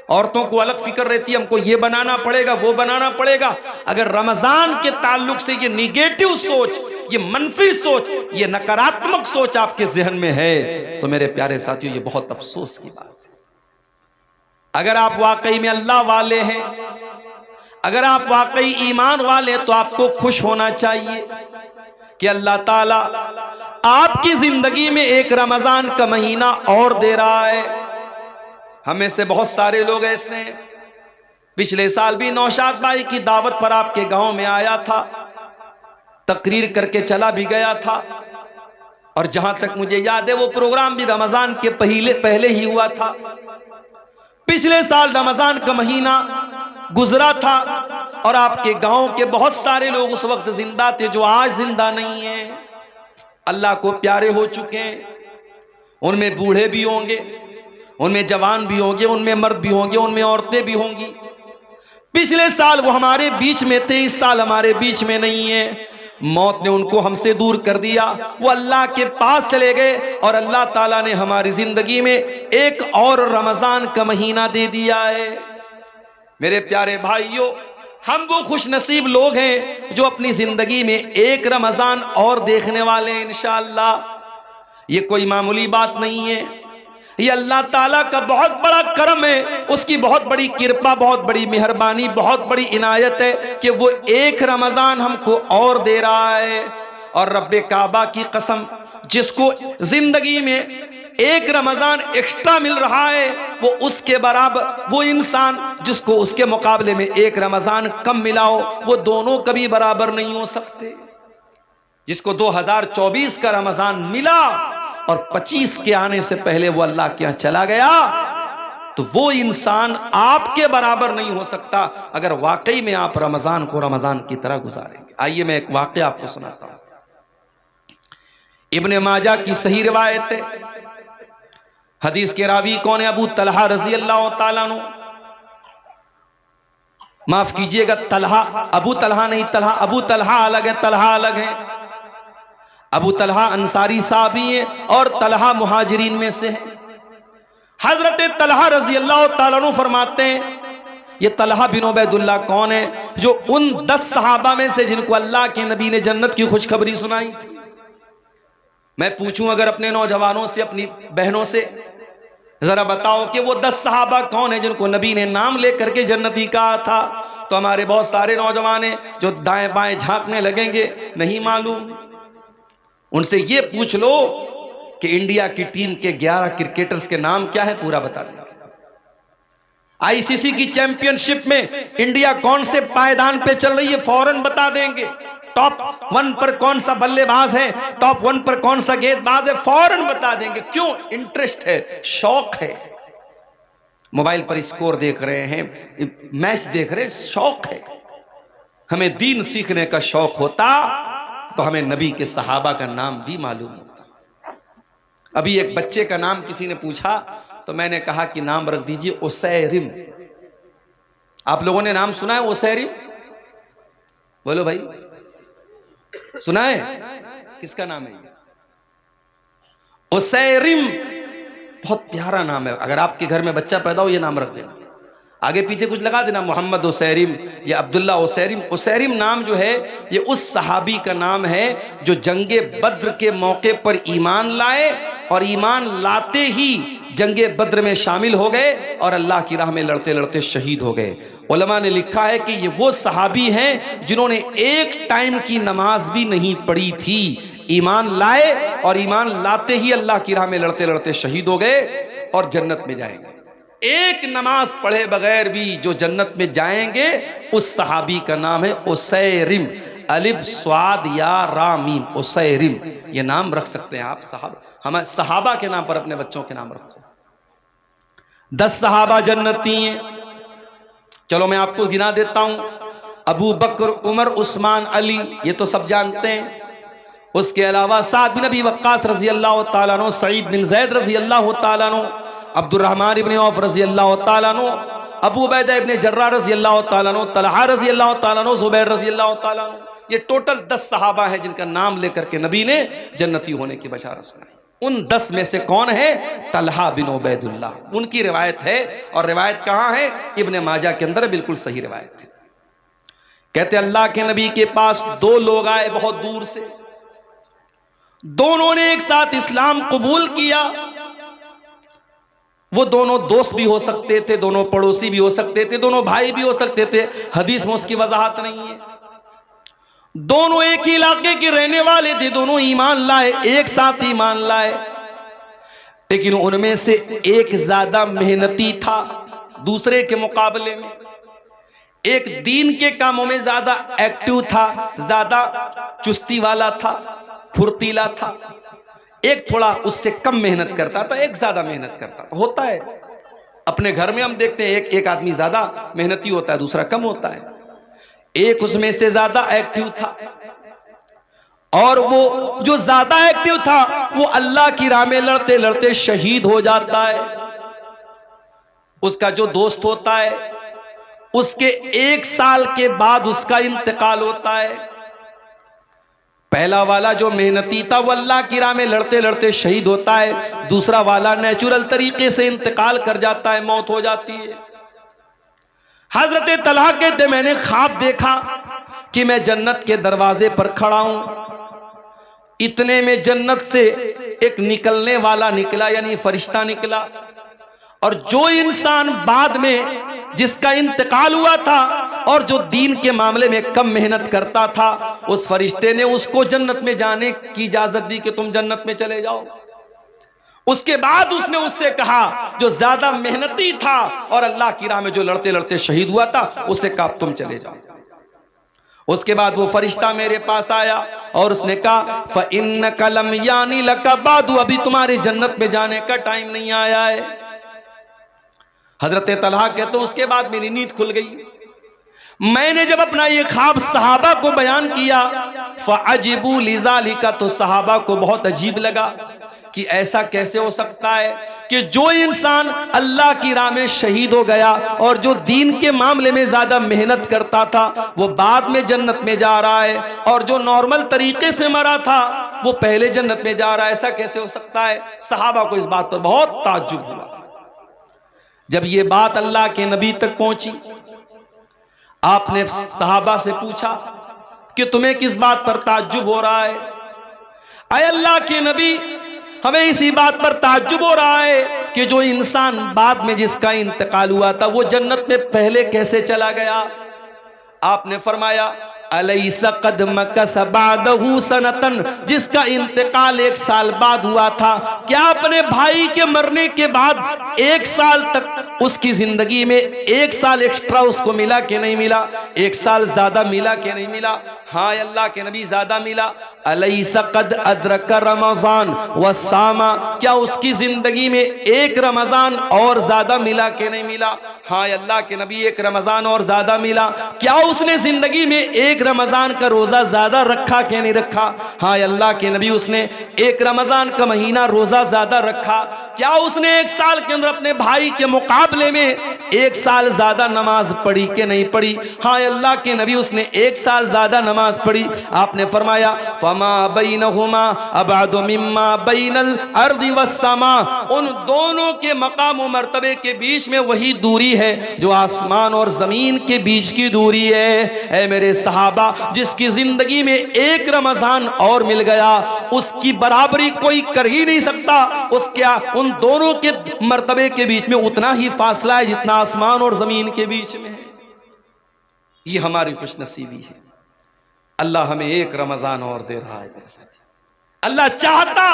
Speaker 1: عورتوں کو الگ فکر رہتی ہے ہم کو یہ بنانا پڑے گا وہ بنانا پڑے گا۔ اگر رمضان کے تعلق سے یہ نیگیٹو سوچ، یہ منفی سوچ، یہ نکاراتمک سوچ آپ کے ذہن میں ہے تو میرے پیارے ساتھیوں یہ بہت افسوس کی بات ہے۔ اگر آپ واقعی میں اللہ والے ہیں، اگر آپ واقعی ایمان والے ہیں تو آپ کو خوش ہونا چاہیے کہ اللہ تعالیٰ آپ کی زندگی میں ایک رمضان کا مہینہ اور دے رہا ہے۔ ہمیں سے بہت سارے لوگ ایسے ہیں، پچھلے سال بھی نوشاد بھائی کی دعوت پر آپ کے گاؤں میں آیا تھا، تقریر کر کے چلا بھی گیا تھا، اور جہاں تک مجھے یاد ہے وہ پروگرام بھی رمضان کے پہلے ہی ہوا تھا۔ پچھلے سال رمضان کا مہینہ گزرا تھا اور آپ کے گاؤں کے بہت سارے لوگ اس وقت زندہ تھے جو آج زندہ نہیں ہیں، اللہ کو پیارے ہو چکے ہیں۔ ان میں بوڑھے بھی ہوں گے، ان میں جوان بھی ہوں گے، ان میں مرد بھی ہوں گے، ان میں عورتیں بھی ہوں گی۔ پچھلے سال وہ ہمارے بیچ میں تھے، اس سال ہمارے بیچ میں نہیں ہیں۔ موت نے ان کو ہم سے دور کر دیا، وہ اللہ کے پاس چلے گئے، اور اللہ تعالیٰ نے ہماری زندگی میں ایک اور رمضان کا مہینہ دے دیا ہے۔ میرے پیارے بھائیوں، ہم وہ خوش نصیب لوگ ہیں جو اپنی زندگی میں ایک رمضان اور دیکھنے والے ہیں انشاءاللہ۔ یہ کوئی معمولی بات نہیں ہے، یہ اللہ تعالیٰ کا بہت بڑا کرم ہے، اس کی بہت بڑی کرپا، بہت بڑی مہربانی، بہت بڑی عنایت ہے کہ وہ ایک رمضان ہم کو اور دے رہا ہے۔ اور رب کعبہ کی قسم، جس کو زندگی میں ایک رمضان ایکسٹرا مل رہا ہے، وہ اس کے برابر، وہ انسان جس کو اس کے مقابلے میں ایک رمضان کم ملا ہو، وہ دونوں کبھی برابر نہیں ہو سکتے۔ جس کو 2024 کا رمضان ملا اور 25 کے آنے سے پہلے وہ اللہ کے یہاں چلا گیا، تو وہ انسان آپ کے برابر نہیں ہو سکتا اگر واقعی میں آپ رمضان کو رمضان کی طرح گزاریں گے۔ آئیے میں ایک واقعہ آپ کو سناتا ہوں۔ ابن ماجہ کی صحیح روایت ہے، حدیث کے راوی کون ہے؟ ابو طلحہ رضی اللہ تعالیٰ عنہ، معاف کیجئے گا طلحہ، ابو طلحہ نہیں، طلحہ ابو طلحہ الگ ہے، طلحہ الگ ہے۔ ابو طلحہ انصاری صحابی ہیں اور طلحہ مہاجرین میں سے ہیں۔ حضرت طلحہ رضی اللہ تعالیٰ عنہ فرماتے ہیں، یہ طلحہ بن عبید اللہ کون ہے؟ جو ان 10 صحابہ میں سے جن کو اللہ کے نبی نے جنت کی خوشخبری سنائی تھی۔ میں پوچھوں اگر اپنے نوجوانوں سے، اپنی بہنوں سے، ذرا بتاؤ کہ وہ 10 صحابہ کون ہیں جن کو نبی نے نام لے کر کے جنتی کہا تھا، تو ہمارے بہت سارے نوجوان ہیں جو دائیں بائیں جھانکنے لگیں گے، نہیں معلوم۔ ان سے یہ پوچھ لو کہ انڈیا کی ٹیم کے 11 کرکٹرز کے نام کیا ہے، پورا بتا دیں گے۔ آئی سی سی کی چیمپئن شپ میں انڈیا کون سے پائیدان پہ چل رہی ہے، فوراً بتا دیں گے۔ ٹاپ 1 پر کون سا بلے باز ہے، ٹاپ 1 پر کون سا گیند باز ہے، فوراً بتا دیں گے۔ کیوں؟ انٹرسٹ ہے، شوق ہے۔ موبائل پر اسکور دیکھ رہے ہیں، میچ دیکھ رہے ہیں، شوق ہے۔ ہمیں دین سیکھنے کا شوق ہوتا تو ہمیں نبی کے صحابہ کا نام بھی معلوم ہوتا۔ ابھی ایک بچے کا نام کسی نے پوچھا تو میں نے کہا کہ نام رکھ دیجئے اسیرم۔ آپ لوگوں نے نام سنا ہے اسیرم؟ بولو بھائی، سنا ہے؟ کس کا نام ہے یہ؟ اسیرم بہت پیارا نام ہے، اگر آپ کے گھر میں بچہ پیدا ہو یہ نام رکھ دینا، آگے پیچھے کچھ لگا دینا، محمد اسیرم یا عبداللہ اسیرم۔ اسیرم نام جو ہے یہ اس صحابی کا نام ہے جو جنگ بدر کے موقع پر ایمان لائے اور ایمان لاتے ہی جنگ بدر میں شامل ہو گئے اور اللہ کی راہ میں لڑتے لڑتے شہید ہو گئے۔ علماء نے لکھا ہے کہ یہ وہ صحابی ہیں جنہوں نے ایک ٹائم کی نماز بھی نہیں پڑھی تھی، ایمان لائے اور ایمان لاتے ہی اللہ کی راہ میں لڑتے لڑتے شہید ہو گئے اور جنت میں جائیں گے۔ ایک نماز پڑھے بغیر بھی جو جنت میں جائیں گے اس صحابی کا نام ہے اسیرم، الف صاد یا را میم، اسیرم۔ یہ نام رکھ سکتے ہیں آپ، صحابہ کے نام پر اپنے بچوں کے نام رکھو۔ 10 صحابہ جنتی ہیں، چلو میں آپ کو گنا دیتا ہوں۔ ابو بکر، عمر، عثمان، علی، یہ تو سب جانتے ہیں۔ اس کے علاوہ سعد بن ابی وقاص رضی اللہ تعالیٰ عنہ، سعید بن زید رضی اللہ تعالیٰ عنہ، عبد الرحمن بن عوف رضی اللہ تعالیٰ عنہ، ابو عبیدہ ابن جراح رضی اللہ تعالیٰ عنہ، طلحہ رضی اللہ تعالیٰ عنہ، زبیر رضی اللہ تعالیٰ عنہ۔ یہ ٹوٹل 10 صحابہ ہیں جن کا نام لے کر کے نبی نے جنتی ہونے کی بشارت سنائی۔ ان 10 میں سے کون ہے؟ طلحہ بن عبید اللہ۔ ان کی روایت ہے، اور روایت کہاں ہے؟ ابن ماجہ کے اندر، بالکل صحیح روایت ہے۔ کہتے اللہ کے نبی کے پاس 2 لوگ آئے بہت دور سے، دونوں نے ایک ساتھ اسلام قبول کیا۔ وہ دونوں دوست بھی ہو سکتے تھے، دونوں پڑوسی بھی ہو سکتے تھے، دونوں بھائی بھی ہو سکتے تھے، حدیث میں اس کی وضاحت نہیں ہے۔ دونوں ایک ہی علاقے کے رہنے والے تھے، دونوں ایمان لائے، ایک ساتھ ایمان لائے، لیکن ان میں سے ایک زیادہ محنتی تھا دوسرے کے مقابلے میں، ایک دین کے کاموں میں زیادہ ایکٹیو تھا، زیادہ چستی والا تھا، پھرتیلا تھا۔ ایک تھوڑا اس سے کم محنت کرتا تھا، ایک زیادہ محنت کرتا تھا۔ ہوتا ہے اپنے گھر میں، ہم دیکھتے ہیں ایک آدمی زیادہ محنتی ہوتا ہے، دوسرا کم ہوتا ہے۔ ایک اس میں سے زیادہ ایکٹیو تھا، اور وہ جو زیادہ ایکٹیو تھا وہ اللہ کی راہ میں لڑتے لڑتے شہید ہو جاتا ہے۔ اس کا جو دوست ہوتا ہے، اس کے 1 سال کے بعد اس کا انتقال ہوتا ہے۔ پہلا والا جو محنتی تھا وہ اللہ کی راہ میں لڑتے لڑتے شہید ہوتا ہے، دوسرا والا نیچرل طریقے سے انتقال کر جاتا ہے، موت ہو جاتی ہے۔ حضرت طلحہ کہتے میں نے خواب دیکھا کہ میں جنت کے دروازے پر کھڑا ہوں، اتنے میں جنت سے ایک نکلنے والا نکلا، یعنی فرشتہ نکلا، اور جو انسان بعد میں جس کا انتقال ہوا تھا اور جو دین کے معاملے میں کم محنت کرتا تھا، اس فرشتے نے اس کو جنت میں جانے کی اجازت دی کہ تم جنت میں چلے جاؤ۔ اس کے بعد اس نے اس سے کہا جو زیادہ محنتی تھا اور اللہ کی راہ میں جو لڑتے لڑتے شہید ہوا تھا، اس سے کہا تم چلے جاؤ۔ اس کے بعد وہ فرشتہ میرے پاس آیا اور اس نے کہا فَإِنَّكَ لَمْ يَانِ لَكَ بَعْدُ، ابھی تمہارے جنت میں جانے کا ٹائم نہیں آیا ہے۔ حضرت طلحہ کہتے اس کے بعد میری نیند کھل گئی۔ میں نے جب اپنا یہ خواب صحابہ کو بیان کیا فَعَجِبُوا لِذَلِكَ، تو صحابہ کو بہت عجیب لگا کہ ایسا کیسے ہو سکتا ہے کہ جو انسان اللہ کی راہ میں شہید ہو گیا اور جو دین کے معاملے میں زیادہ محنت کرتا تھا وہ بعد میں جنت میں جا رہا ہے، اور جو نارمل طریقے سے مرا تھا وہ پہلے جنت میں جا رہا ہے، ایسا کیسے ہو سکتا ہے؟ صحابہ کو اس بات پر بہت تعجب ہوا۔ جب یہ بات اللہ کے نبی تک پہنچی، آپ نے صحابہ سے پوچھا کہ تمہیں کس بات پر تعجب ہو رہا ہے؟ اے اللہ کے نبی، ہمیں اسی بات پر تعجب ہو رہا ہے کہ جو انسان بعد میں جس کا انتقال ہوا تھا وہ جنت میں پہلے کیسے چلا گیا؟ آپ نے فرمایا الیس قد مکث بعدہ سنتن، جس کا انتقال 1 سال بعد ہوا تھا، کیا اپنے بھائی کے مرنے کے بعد 1 سال تک اس کی زندگی میں 1 سال ایکسٹرا اس کو ملا کہ نہیں ملا؟ 1 سال زیادہ ملا کہ نہیں ملا؟ ہاں اللہ کے نبی زیادہ ملا۔ الیس قد ادرک رمضان وصام، کیا اس کی زندگی میں 1 رمضان اور زیادہ ملا کہ نہیں ملا؟ ہاں اللہ کے نبی 1 رمضان اور زیادہ ملا۔ کیا اس نے زندگی میں 1 رمضان کا روزہ زیادہ رکھا کہ نہیں رکھا؟ ہاں اللہ کے نبی اس نے 1 رمضان کا مہینہ روزہ زیادہ رکھا۔ کیا اس نے 1 سال کے اندر اپنے بھائی کے مقابلے میں 1 سال زیادہ نماز پڑھی کہ نہیں پڑھی؟ ہاں اللہ کے نبی اس نے 1 سال زیادہ نماز پڑھی۔ آپ نے فرمایا فما بینہما ابعد مما بین الارض والسماء، ان دونوں کے مقام و مرتبے کے بیچ میں وہی دوری ہے جو آسمان اور زمین کے بیچ کی دوری ہے۔ اے میرے صحابہ، جس کی زندگی میں 1 رمضان اور مل گیا اس کی برابری کوئی کر ہی نہیں سکتا۔ اس کیا ان دونوں کے مرتبے کے بیچ میں اتنا ہی فاصلہ ہے جتنا آسمان اور زمین کے بیچ میں ہے۔ یہ ہماری خوش نصیبی ہے۔ اللہ ہمیں 1 رمضان اور دے رہا ہے میرے ساتھ۔ اللہ چاہتا،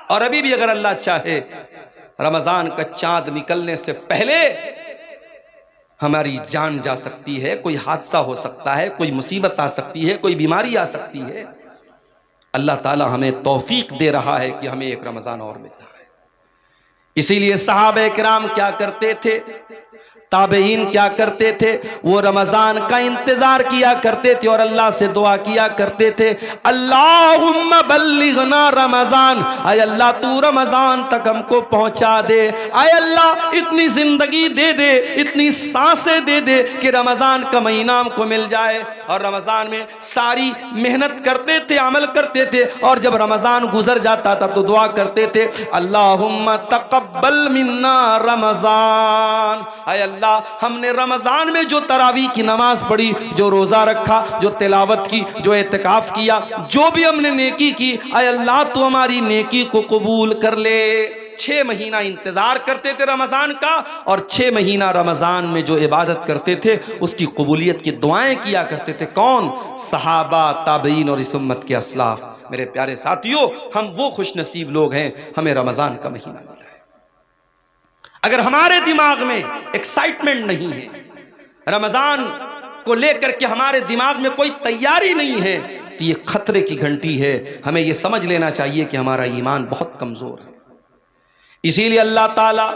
Speaker 1: اور ابھی بھی اگر اللہ چاہے، رمضان کا چاند نکلنے سے پہلے ہماری جان جا سکتی ہے، کوئی حادثہ ہو سکتا ہے، کوئی مصیبت آ سکتی ہے، کوئی بیماری آ سکتی ہے۔ اللہ تعالی ہمیں توفیق دے رہا ہے کہ ہمیں 1 رمضان اور مل رہا ہے۔ اسی لیے صحابہ کرام کیا کرتے تھے، تابعین کیا کرتے تھے، وہ رمضان کا انتظار کیا کرتے تھے اور اللہ سے دعا کیا کرتے تھے، اللہم بلغنا رمضان، اے اللہ تو رمضان تک ہم کو پہنچا دے، اے اللہ اتنی زندگی دے دے، اتنی سانسیں دے دے کہ رمضان کا مہینہ ہم کو مل جائے۔ اور رمضان میں ساری محنت کرتے تھے، عمل کرتے تھے، اور جب رمضان گزر جاتا تھا تو دعا کرتے تھے، اللہم تقبل منا رمضان، اے اللہ ہم نے رمضان میں جو تراویح کی نماز پڑھی، جو روزہ رکھا، جو تلاوت کی، جو اعتکاف کیا، جو بھی ہم نے نیکی کی، اے اللہ تو ہماری نیکی کو قبول کر لے۔ 6 مہینہ انتظار کرتے تھے رمضان کا، اور 6 مہینہ رمضان میں جو عبادت کرتے تھے اس کی قبولیت کی دعائیں کیا کرتے تھے۔ کون؟ صحابہ، تابعین اور اس امت کے اسلاف۔ میرے پیارے ساتھیوں، ہم وہ خوش نصیب لوگ ہیں، ہمیں رمضان کا مہینہ ملا ہے۔ اگر ہمارے دماغ میں ایکسائٹمنٹ نہیں ہے، رمضان کو لے کر کے ہمارے دماغ میں کوئی تیاری نہیں ہے، تو یہ خطرے کی گھنٹی ہے۔ ہمیں یہ سمجھ لینا چاہیے کہ ہمارا ایمان بہت کمزور ہے۔ اسی لیے اللہ تعالیٰ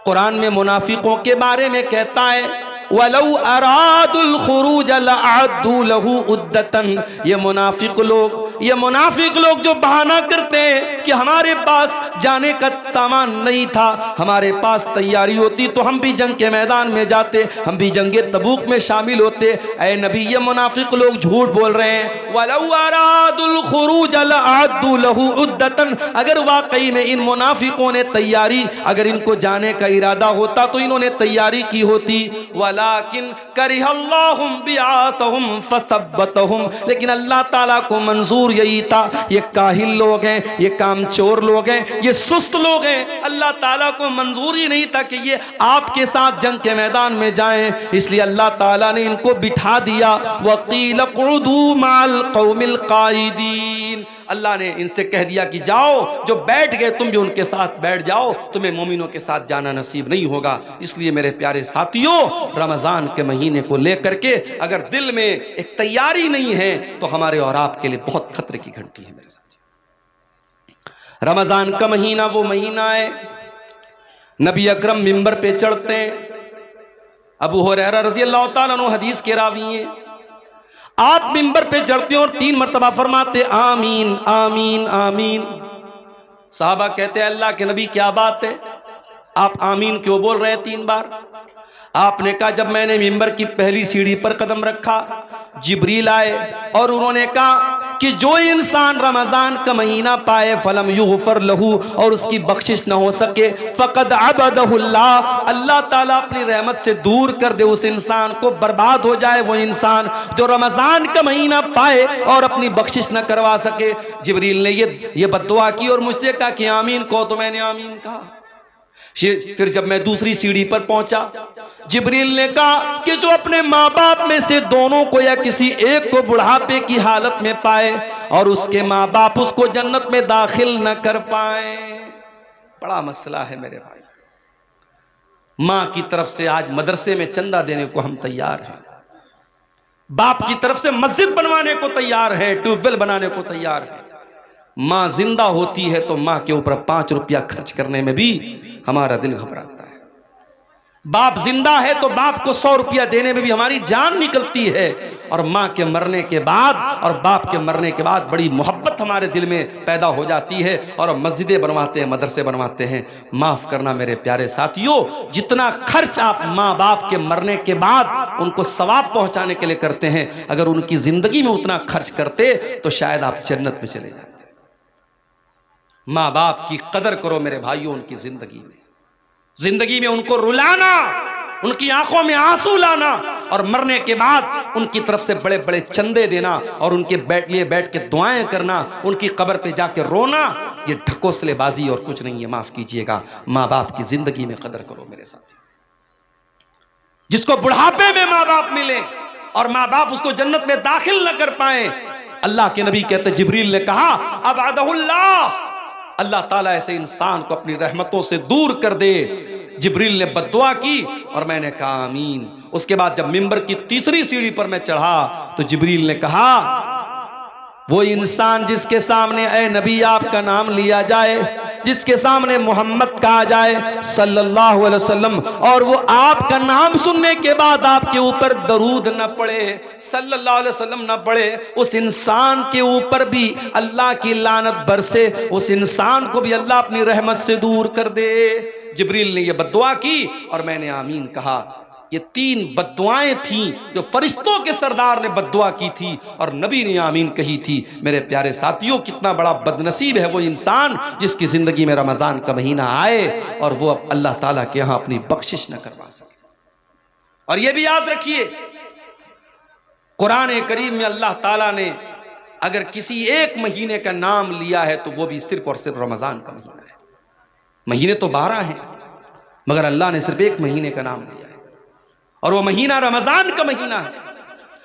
Speaker 1: قرآن میں منافقوں کے بارے میں کہتا ہے، وَلَوْ أَرَادُوا الْخُرُوجَ لَأَعَدُّوا لَهُ عُدَّةً، یہ منافق لوگ جو بہانہ کرتے ہیں کہ ہمارے پاس جانے کا سامان نہیں تھا، ہمارے پاس تیاری ہوتی تو ہم بھی جنگ کے میدان میں جاتے، ہم بھی جنگ تبوک میں شامل ہوتے۔ اے نبی، یہ منافق لوگ جھوٹ بول رہے ہیں۔ وَلَوْ أَرَادُوا الْخُرُوجَ لَأَعَدُّوا لَهُ عُدَّةً، اگر واقعی میں ان منافقوں نے تیاری، اگر ان کو جانے کا ارادہ ہوتا تو انہوں نے تیاری کی ہوتی۔ وَلَٰكِن كَرِهَ اللَّهُ بِعَاثَهُمْ فَثَبَّتَهُمْ، لیکن اللہ تعالیٰ کو منظور یہی تھا، یہ کاہل لوگ ہیں، یہ کام چور لوگ ہیں، یہ سست لوگ ہیں، اللہ تعالیٰ کو منظور ہی نہیں تھا کہ یہ آپ کے ساتھ جنگ کے میدان میں جائیں، اس لیے اللہ تعالیٰ نے ان کو بٹھا دیا۔ وَقِيلَ اقْعُدُوا مَعَ الْقَوْمِ الْقَاعِدِينَ، اللہ نے ان سے کہہ دیا کہ جاؤ، جو بیٹھ گئے تم بھی ان کے ساتھ بیٹھ جاؤ، تمہیں مومنوں کے ساتھ جانا نصیب نہیں ہوگا۔ اس لیے میرے پیارے ساتھیوں، رمضان کے مہینے کو لے کر کے اگر دل میں ایک تیاری نہیں ہے تو ہمارے اور آپ کے لیے بہت خطرے کی گھنٹی ہے۔ میرے ساتھ، رمضان کا مہینہ وہ مہینہ ہے، نبی اکرم ممبر پہ چڑھتے ہیں، ابو ہریرہ رضی اللہ تعالیٰ عنہ حدیث کے راوی ہیں، آپ ممبر پہ چڑھتے ہیں اور 3 مرتبہ فرماتے آمین آمین آمین۔ صحابہ کہتے ہیں اللہ کے نبی کیا بات ہے، آپ آمین کیوں بول رہے ہیں 3 بار؟ آپ نے کہا جب میں نے ممبر کی پہلی سیڑھی پر قدم رکھا، جبریل آئے اور انہوں نے کہا کہ جو انسان رمضان کا مہینہ پائے فلم یغفر لہو، اور اس کی بخشش نہ ہو سکے، فقد عبدہ اللہ، اللہ تعالیٰ اپنی رحمت سے دور کر دے اس انسان کو، برباد ہو جائے وہ انسان جو رمضان کا مہینہ پائے اور اپنی بخشش نہ کروا سکے۔ جبریل نے یہ بد دعا کی اور مجھ سے کہا کہ آمین کہو، تو میں نے آمین کہا۔ پھر جب میں دوسری سیڑھی پر پہنچا، جبریل نے کہا کہ جو اپنے ماں باپ میں سے دونوں کو یا کسی ایک کو بڑھاپے کی حالت میں پائے اور اس کے ماں باپ اس کو جنت میں داخل نہ کر پائیں۔ بڑا مسئلہ ہے میرے بھائی۔ ماں کی طرف سے آج مدرسے میں چندہ دینے کو ہم تیار ہیں، باپ کی طرف سے مسجد بنوانے کو تیار ہے، ٹیوب ویل بنانے کو تیار ہے۔ ماں زندہ ہوتی ہے تو ماں کے اوپر 5 روپیہ خرچ کرنے میں بھی ہمارا دل گھبراتا ہے، باپ زندہ ہے تو باپ کو 100 روپیہ دینے میں بھی ہماری جان نکلتی ہے، اور ماں کے مرنے کے بعد اور باپ کے مرنے کے بعد بڑی محبت ہمارے دل میں پیدا ہو جاتی ہے اور ہم مسجدیں بنواتے ہیں، مدرسے بنواتے ہیں۔ معاف کرنا میرے پیارے ساتھیوں، جتنا خرچ آپ ماں باپ کے مرنے کے بعد ان کو ثواب پہنچانے کے لیے کرتے ہیں، اگر ان کی زندگی میں اتنا خرچ کرتے تو شاید آپ جنت میں چلے جاتے۔ ماں باپ کی قدر کرو میرے بھائیوں، ان کی زندگی میں ان کو رلانا، ان کی آنکھوں میں آنسو لانا، اور مرنے کے بعد ان کی طرف سے بڑے بڑے چندے دینا اور ان کے لیے بیٹھ کے دعائیں کرنا، ان کی قبر پہ جا کے رونا، یہ ڈھکوسلے بازی اور کچھ نہیں ہے۔ معاف کیجئے گا، ماں باپ کی زندگی میں قدر کرو میرے ساتھ۔ جس کو بڑھاپے میں ماں باپ ملے اور ماں باپ اس کو جنت میں داخل نہ کر پائیں، اللہ کے نبی کہتے جبریل نے کہا ابعدہ اللہ تعالیٰ ایسے انسان کو اپنی رحمتوں سے دور کر دے۔ جبریل نے بد دعا کی اور میں نے کہا آمین۔ اس کے بعد جب ممبر کی 3ری سیڑھی پر میں چڑھا تو جبریل نے کہا وہ انسان جس کے سامنے اے نبی آپ کا نام لیا جائے، جس کے سامنے محمد کہا جائے صلی اللہ علیہ وسلم اور وہ آپ کا نام سننے کے بعد آپ کے اوپر درود نہ پڑے، صلی اللہ علیہ وسلم نہ پڑے، اس انسان کے اوپر بھی اللہ کی لعنت برسے، اس انسان کو بھی اللہ اپنی رحمت سے دور کر دے۔ جبریل نے یہ بددعا کی اور میں نے آمین کہا۔ یہ 3 بددعائیں تھیں جو فرشتوں کے سردار نے بددعا کی تھی اور نبی نے آمین کہی تھی۔ میرے پیارے ساتھیوں، کتنا بڑا بدنصیب ہے وہ انسان جس کی زندگی میں رمضان کا مہینہ آئے اور وہ اب اللہ تعالیٰ کے ہاں اپنی بخشش نہ کروا سکے۔ اور یہ بھی یاد رکھیے، قرآن کریم میں اللہ تعالیٰ نے اگر کسی ایک مہینے کا نام لیا ہے تو وہ بھی صرف اور صرف رمضان کا مہینہ ہے۔ مہینے تو 12 ہیں مگر اللہ نے صرف ایک مہینے کا نام لیا ہے اور وہ مہینہ رمضان کا مہینہ ہے۔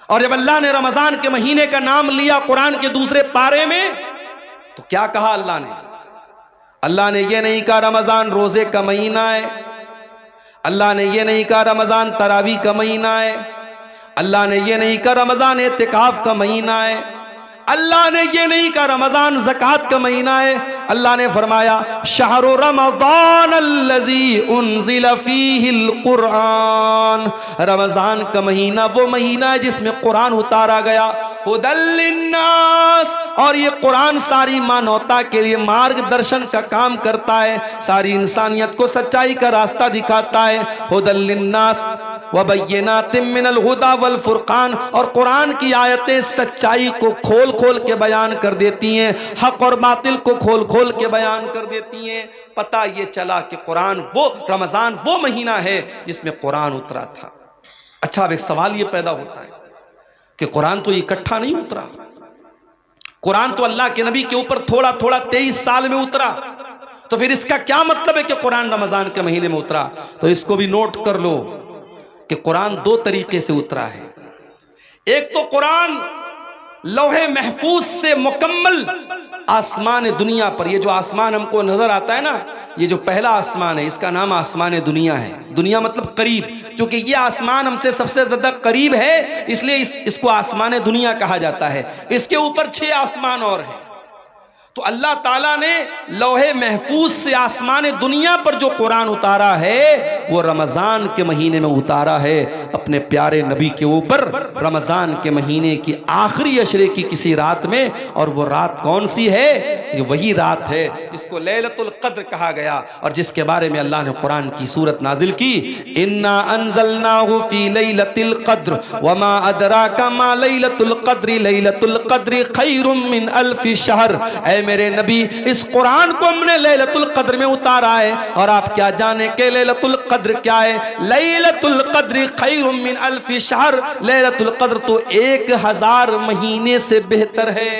Speaker 1: اور جب اللہ نے رمضان کے مہینے کا نام لیا قرآن کے دوسرے پارے میں تو کیا کہا اللہ نے؟ اللہ نے یہ نہیں کہا رمضان روزے کا مہینہ ہے، اللہ نے یہ نہیں کہا رمضان تراویح کا مہینہ ہے، اللہ نے یہ نہیں کہا رمضان اعتکاف کا مہینہ ہے، اللہ نے یہ نہیں کہا رمضان زکوٰۃ کا مہینہ ہے۔ اللہ نے فرمایا شہر رمضان الذی انزل فیہ القرآن، رمضان کا مہینہ وہ مہینہ ہے جس میں قرآن اتارا گیا، ھدی للناس، اور یہ قرآن ساری مانوتا کے لیے مارگ درشن کا کام کرتا ہے، ساری انسانیت کو سچائی کا راستہ دکھاتا ہے۔ ھدی للناس وبینات من الہدی والفرقان، اور قرآن کی آیتیں سچائی کو کھول کھول کے بیان کر دیتی ہیں، حق اور باطل کو کھول کھول کے بیان کر دیتی ہیں۔ پتہ یہ چلا کہ رمضان وہ مہینہ ہے جس میں قرآن اترا تھا۔ اچھا، اب ایک سوال یہ پیدا ہوتا ہے کہ قرآن تو اکٹھا نہیں اترا، قرآن تو اللہ کے نبی کے اوپر تھوڑا تھوڑا 23 سال میں اترا، تو پھر اس کا کیا مطلب ہے کہ قرآن رمضان کے مہینے میں اترا؟ تو اس کو بھی نوٹ کر لو کہ قرآن 2 طریقے سے اترا ہے۔ ایک تو قرآن لوح محفوظ سے مکمل آسمان دنیا پر، یہ جو آسمان ہم کو نظر آتا ہے نا، یہ جو پہلا آسمان ہے اس کا نام آسمان دنیا ہے۔ دنیا مطلب قریب، چونکہ یہ آسمان ہم سے سب سے زیادہ قریب ہے اس لیے اس کو آسمان دنیا کہا جاتا ہے۔ اس کے اوپر 6 آسمان اور ہیں۔ تو اللہ تعالیٰ نے لوح محفوظ سے آسمان دنیا پر جو قرآن اتارا ہے وہ رمضان کے مہینے میں اتارا ہے اپنے پیارے نبی کے اوپر، رمضان کے مہینے کی آخری عشرے کی کسی رات میں۔ اور وہ رات کون سی ہے؟ یہ وہی رات ہے جس کو لیلۃ القدر کہا گیا اور جس کے بارے میں اللہ نے قرآن کی سورت نازل کی، انا انزلناہ فی لیلۃ القدر وما ادراک ما لیلۃ القدر لیلۃ القدر خیر من الف شہر۔ اے میرے نبی، اس قرآن کو ہم نے لیلۃ القدر میں اتارا ہے اور آپ کیا جانے کہ لیلۃ القدر کیا ہے؟ لیلۃ القدر خیر من الف شہر، لیلۃ القدر تو 1000 مہینے سے بہتر ہے۔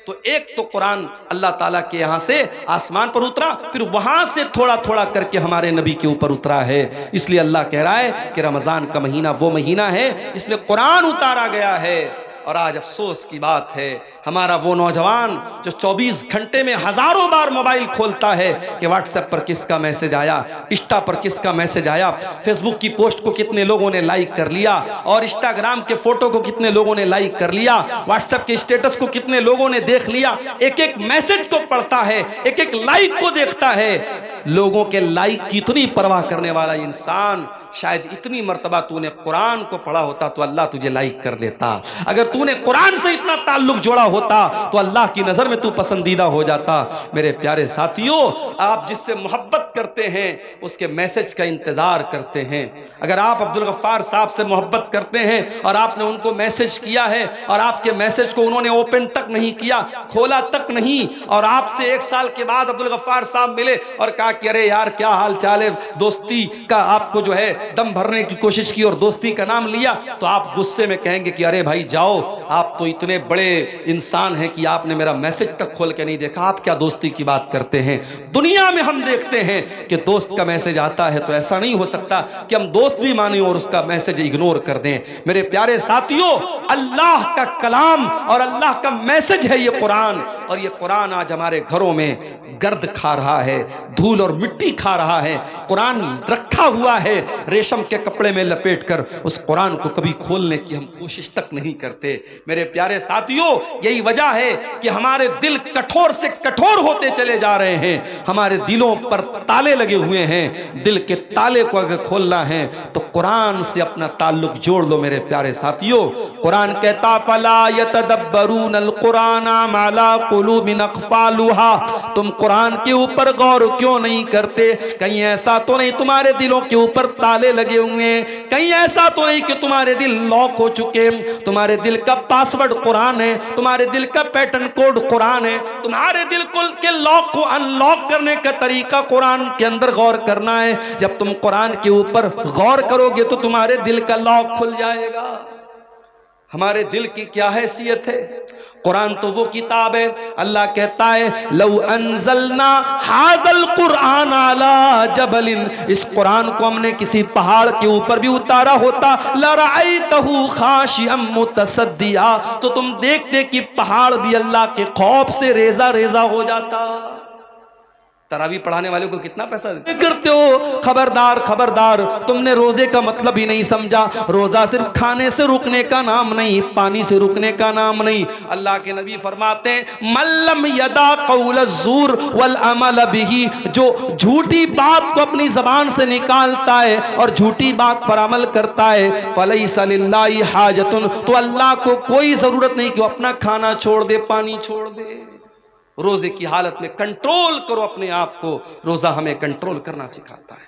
Speaker 1: تو ایک تو قرآن اللہ تعالیٰ کے یہاں سے آسمان پر اترا، پھر وہاں سے تھوڑا تھوڑا کر کے ہمارے نبی کے اوپر اترا ہے۔ اس لیے اللہ کہہ رہا ہے کہ رمضان کا مہینہ وہ مہینہ ہے جس میں قرآن اتارا گیا ہے۔ اور آج افسوس کی بات ہے ہمارا وہ نوجوان جو 24 گھنٹے میں ہزاروں بار موبائل کھولتا ہے کہ واٹس ایپ پر کس کا میسج آیا، انسٹا پر کس کا میسج آیا، فیس بک کی پوسٹ کو کتنے لوگوں نے لائک کر لیا، اور انسٹاگرام کے فوٹو کو کتنے لوگوں نے لائک کر لیا، واٹس ایپ کے اسٹیٹس کو کتنے لوگوں نے دیکھ لیا۔ ایک ایک میسج کو پڑھتا ہے، ایک ایک لائک کو دیکھتا ہے۔ لوگوں کے لائک کی اتنی پرواہ کرنے والا انسان، شاید اتنی مرتبہ تو نے قرآن کو پڑھا ہوتا تو اللہ تجھے لائک کر دیتا۔ اگر تو نے قرآن سے اتنا تعلق جوڑا ہوتا تو اللہ کی نظر میں تو پسندیدہ ہو جاتا۔ میرے پیارے ساتھیوں، آپ جس سے محبت کرتے ہیں اس کے میسج کا انتظار کرتے ہیں۔ اگر آپ عبدالغفار صاحب سے محبت کرتے ہیں اور آپ نے ان کو میسج کیا ہے اور آپ کے میسج کو انہوں نے اوپن تک نہیں کیا، کھولا تک نہیں، اور آپ سے 1 سال کے بعد عبدالغفار صاحب ملے اور کہا کہ ارے یار کیا حال چال ہے، دوستی کا آپ کو جو ہے دم بھرنے کی کوشش کی اور دوستی کا نام لیا، تو آپ غصے میں کہیں گے کہ ارے بھائی جاؤ، آپ تو اتنے بڑے انسان ہیں کہ آپ نے میرا میسج تک کھول کے نہیں دیکھا، آپ کیا دوستی کی بات کرتے ہیں۔ دنیا میں ہم دیکھتے ہیں کہ دوست کا میسج آتا ہے تو ایسا نہیں ہو سکتا کہ ہم دوست بھی مانیں اور اس کا میسج اگنور کر دیں۔ میرے پیارے ساتھیوں، اللہ کا کلام اور اللہ کا میسج ہے یہ قرآن، اور یہ قرآن آج ہمارے گھروں میں گرد کھا رہا ہے، دھول اور مٹی کھا رہا ہے۔ قرآن رکھا ہوا ہے ریشم کے کپڑے میں لپیٹ کر اس قرآن کو کبھی کھولنے کی ہم کوشش تک نہیں کرتے۔ میرے پیارے ساتھیوں، یہی وجہ ہے کہ ہمارے دل کٹھور سے کٹھور ہوتے چلے جا رہے ہیں، ہمارے دلوں پر تالے لگے ہوئے ہیں۔ دل کے تالے کو اگر کھولنا ہے تو قرآن سے اپنا تعلق جوڑ لو میرے پیارے ساتھیوں۔ قرآن کہتا فلا یتدبرون القرآن ما لا قلوب اقفالها، تم قرآن کے اوپر غور کیوں نہیں کرتے؟ کہیں ایسا تو نہیں تمہارے دلوں کے اوپر تالے لگے ہوئے ہیں؟ کہیں ایسا تو نہیں کہ تمہارے دل لاک ہو چکے؟ تمہارے دل کا پاسورڈ قرآن ہے، تمہارے دل کا پیٹرن کوڈ قرآن ہے، تمہارے دل کے لاک کو ان لاک کرنے کا طریقہ قرآن کے اندر غور کرنا ہے۔ جب تم قرآن کے اوپر غور کرو گے تو تمہارے دل کا لاک کھل جائے گا۔ ہمارے دل کی کیا حیثیت ہے؟ قرآن تو وہ کتاب ہے، اللہ کہتا ہے لو انزلنا ھذا القرآن علی جبل، اس قرآن کو ہم نے کسی پہاڑ کے اوپر بھی اتارا ہوتا لرأیتہ خاشعا متصدعا، تو تم دیکھتے کہ پہاڑ بھی اللہ کے خوف سے ریزہ ریزہ ہو جاتا۔ تراویح پڑھانے والے کو کتنا پیسہ دیتے کرتے ہو؟ خبردار خبردار، تم نے روزے کا مطلب ہی نہیں سمجھا۔ روزہ صرف کھانے سے رکنے کا نام نہیں، پانی سے رکنے کا نام نہیں۔ اللہ کے نبی فرماتے ہیں من لم یدع قول الزور والعمل بہ، جو جھوٹی بات کو اپنی زبان سے نکالتا ہے اور جھوٹی بات پر عمل کرتا ہے فلیس للہ حاجۃ، تو اللہ کو کوئی ضرورت نہیں کہ وہ اپنا کھانا چھوڑ دے، پانی چھوڑ دے۔ روزے کی حالت میں کنٹرول کرو اپنے آپ کو۔ روزہ ہمیں کنٹرول کرنا سکھاتا ہے،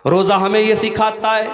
Speaker 1: روزہ ہمیں یہ سکھاتا ہے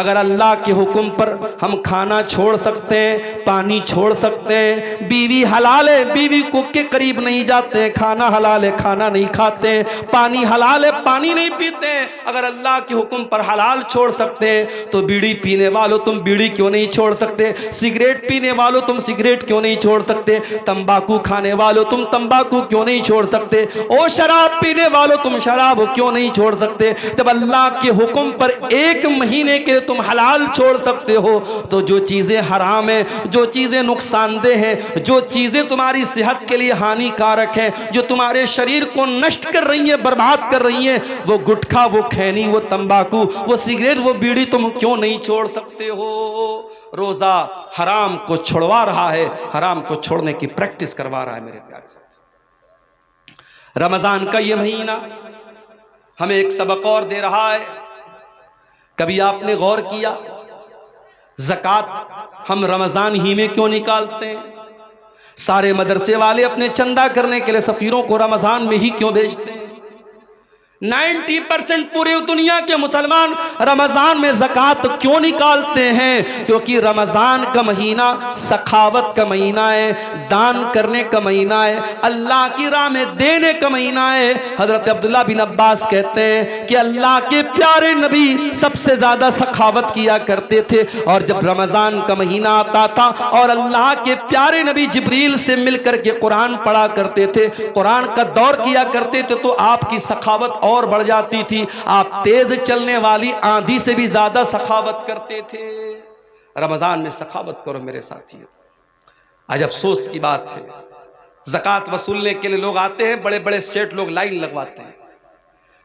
Speaker 1: اگر اللہ کے حکم پر ہم کھانا چھوڑ سکتے ہیں، پانی چھوڑ سکتے ہیں، بیوی حلال ہے بیوی کو کے قریب نہیں جاتے ہیں، کھانا حلال ہے کھانا نہیں کھاتے ہیں، پانی حلال ہے پانی نہیں پیتے ہیں، اگر اللہ کے حکم پر حلال چھوڑ سکتے ہیں تو بیڑی پینے والوں تم بیڑی کیوں نہیں چھوڑ سکتے؟ سگریٹ پینے والوں تم سگریٹ کیوں نہیں چھوڑ سکتے؟ تمباکو کھانے والوں تم تمباکو کیوں نہیں چھوڑ سکتے؟ او شراب پینے والوں تم شراب کیوں نہیں چھوڑ سکتے؟ جب اللہ کے حکم پر ایک مہینے کے تم حلال چھوڑ سکتے ہو تو جو چیزیں حرام ہیں، جو چیزیں نقصان دہ ہیں، جو چیزیں تمہاری صحت کے لیے ہانی کارک ہیں، جو تمہارے شریر کو نشٹ کر رہی ہیں، برباد کر رہی ہیں، وہ گٹکھا، وہ کھینی، وہ تمباکو، وہ سگریٹ، وہ بیڑی تم کیوں نہیں چھوڑ سکتے ہو؟ روزہ حرام کو چھڑوا رہا ہے، حرام کو چھوڑنے کی پریکٹس کروا رہا ہے میرے پیارے ساتھ۔ رمضان کا یہ مہینہ ہمیں ایک سبق اور دے رہا ہے۔ کبھی آپ نے غور کیا زکوٰۃ ہم رمضان ہی میں کیوں نکالتے ہیں؟ سارے مدرسے والے اپنے چندہ کرنے کے لیے سفیروں کو رمضان میں ہی کیوں بھیجتے ہیں؟ 90% پوری دنیا کے مسلمان رمضان میں زکوٰۃ کیوں نکالتے ہیں؟ کیونکہ رمضان کا مہینہ سخاوت کا مہینہ ہے، دان کرنے کا مہینہ ہے، اللہ کی راہ میں دینے کا مہینہ ہے۔ حضرت عبداللہ بن عباس کہتے ہیں کہ اللہ کے پیارے نبی سب سے زیادہ سخاوت کیا کرتے تھے، اور جب رمضان کا مہینہ آتا تھا اور اللہ کے پیارے نبی جبریل سے مل کر کے قرآن پڑھا کرتے تھے، قرآن کا دور کیا کرتے تھے، تو آپ کی سخاوت اور بڑھ جاتی تھی۔ آپ تیز چلنے والی آندھی سے بھی زیادہ سخاوت کرتے تھے۔ رمضان میں سخاوت کرو میرے ساتھیوں۔ آج افسوس کی بات ہے، زکوٰۃ وصولنے کے لیے لوگ آتے ہیں، بڑے بڑے سیٹ لوگ لائن لگواتے ہیں،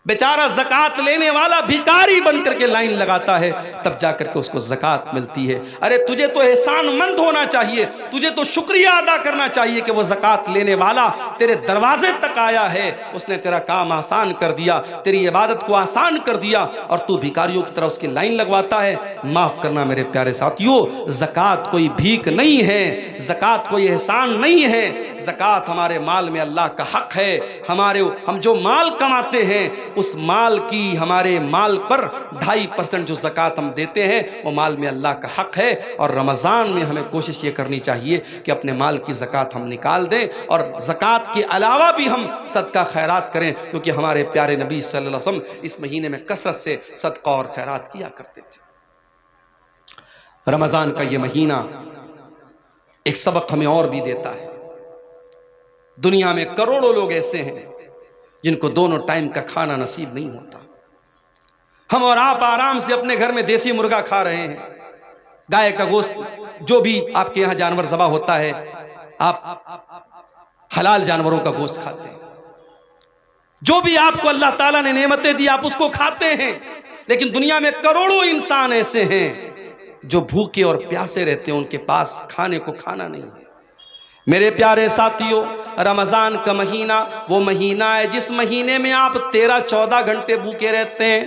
Speaker 1: بیچارہ زکوٰۃ لینے والا بھکاری بن کر کے لائن لگاتا ہے، تب جا کر کے اس کو زکوٰۃ ملتی ہے۔ ارے تجھے تو احسان مند ہونا چاہیے، تجھے تو شکریہ ادا کرنا چاہیے کہ وہ زکوٰۃ لینے والا تیرے دروازے تک آیا ہے، اس نے تیرا کام آسان کر دیا، تیری عبادت کو آسان کر دیا، اور تو بھکاریوں کی طرح اس کی لائن لگواتا ہے۔ معاف کرنا میرے پیارے ساتھیوں، زکوٰۃ کوئی بھیک نہیں ہے، زکوٰۃ کوئی احسان نہیں ہے، زکوٰۃ ہمارے مال میں اللہ کا حق ہے۔ ہم جو مال کماتے ہیں اس مال کی ہمارے مال پر 2.5% جو زکوٰۃ ہم دیتے ہیں وہ مال میں اللہ کا حق ہے، اور رمضان میں ہمیں کوشش یہ کرنی چاہیے کہ اپنے مال کی زکوٰۃ ہم نکال دیں، اور زکوٰۃ کے علاوہ بھی ہم صدقہ خیرات کریں، کیونکہ ہمارے پیارے نبی صلی اللہ علیہ وسلم اس مہینے میں کثرت سے صدقہ اور خیرات کیا کرتے تھے۔ رمضان کا یہ مہینہ ایک سبق ہمیں اور بھی دیتا ہے۔ دنیا میں کروڑوں لوگ ایسے ہیں جن کو دونوں ٹائم کا کھانا نصیب نہیں ہوتا۔ ہم اور آپ آرام سے اپنے گھر میں دیسی مرغا کھا رہے ہیں، گائے کا گوشت، جو بھی آپ کے یہاں جانور ذبح ہوتا ہے، آپ حلال جانوروں کا گوشت کھاتے ہیں، جو بھی آپ کو اللہ تعالیٰ نے نعمتیں دی آپ اس کو کھاتے ہیں، لیکن دنیا میں کروڑوں انسان ایسے ہیں جو بھوکے اور پیاسے رہتے ہیں، ان کے پاس کھانے کو کھانا نہیں ہے۔ میرے پیارے ساتھیوں، رمضان کا مہینہ وہ مہینہ ہے جس مہینے میں آپ 13-14 گھنٹے بھوکے رہتے ہیں۔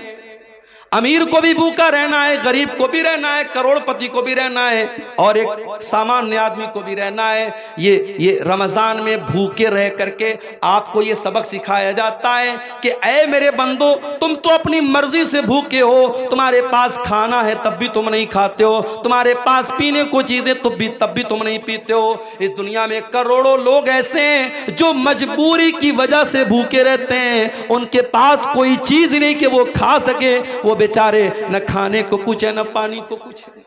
Speaker 1: امیر کو بھی بھوکا رہنا ہے، غریب کو بھی رہنا ہے، کروڑ پتی کو بھی رہنا ہے، اور ایک سامانیہ آدمی کو بھی رہنا ہے۔ یہ رمضان میں بھوکے رہ کر کے آپ کو یہ سبق سکھایا جاتا ہے کہ اے میرے بندو، تم تو اپنی مرضی سے بھوکے ہو، تمہارے پاس کھانا ہے تب بھی تم نہیں کھاتے ہو، تمہارے پاس پینے کو چیزیں تب بھی تم نہیں پیتے ہو۔ اس دنیا میں کروڑوں لوگ ایسے ہیں جو مجبوری کی وجہ سے بھوکے رہتے ہیں، ان کے پاس کوئی چیز نہیں کہ وہ کھا سکے، وہ بیچارے نہ کھانے کو کچھ ہے نہ پانی کو کچھ ہے۔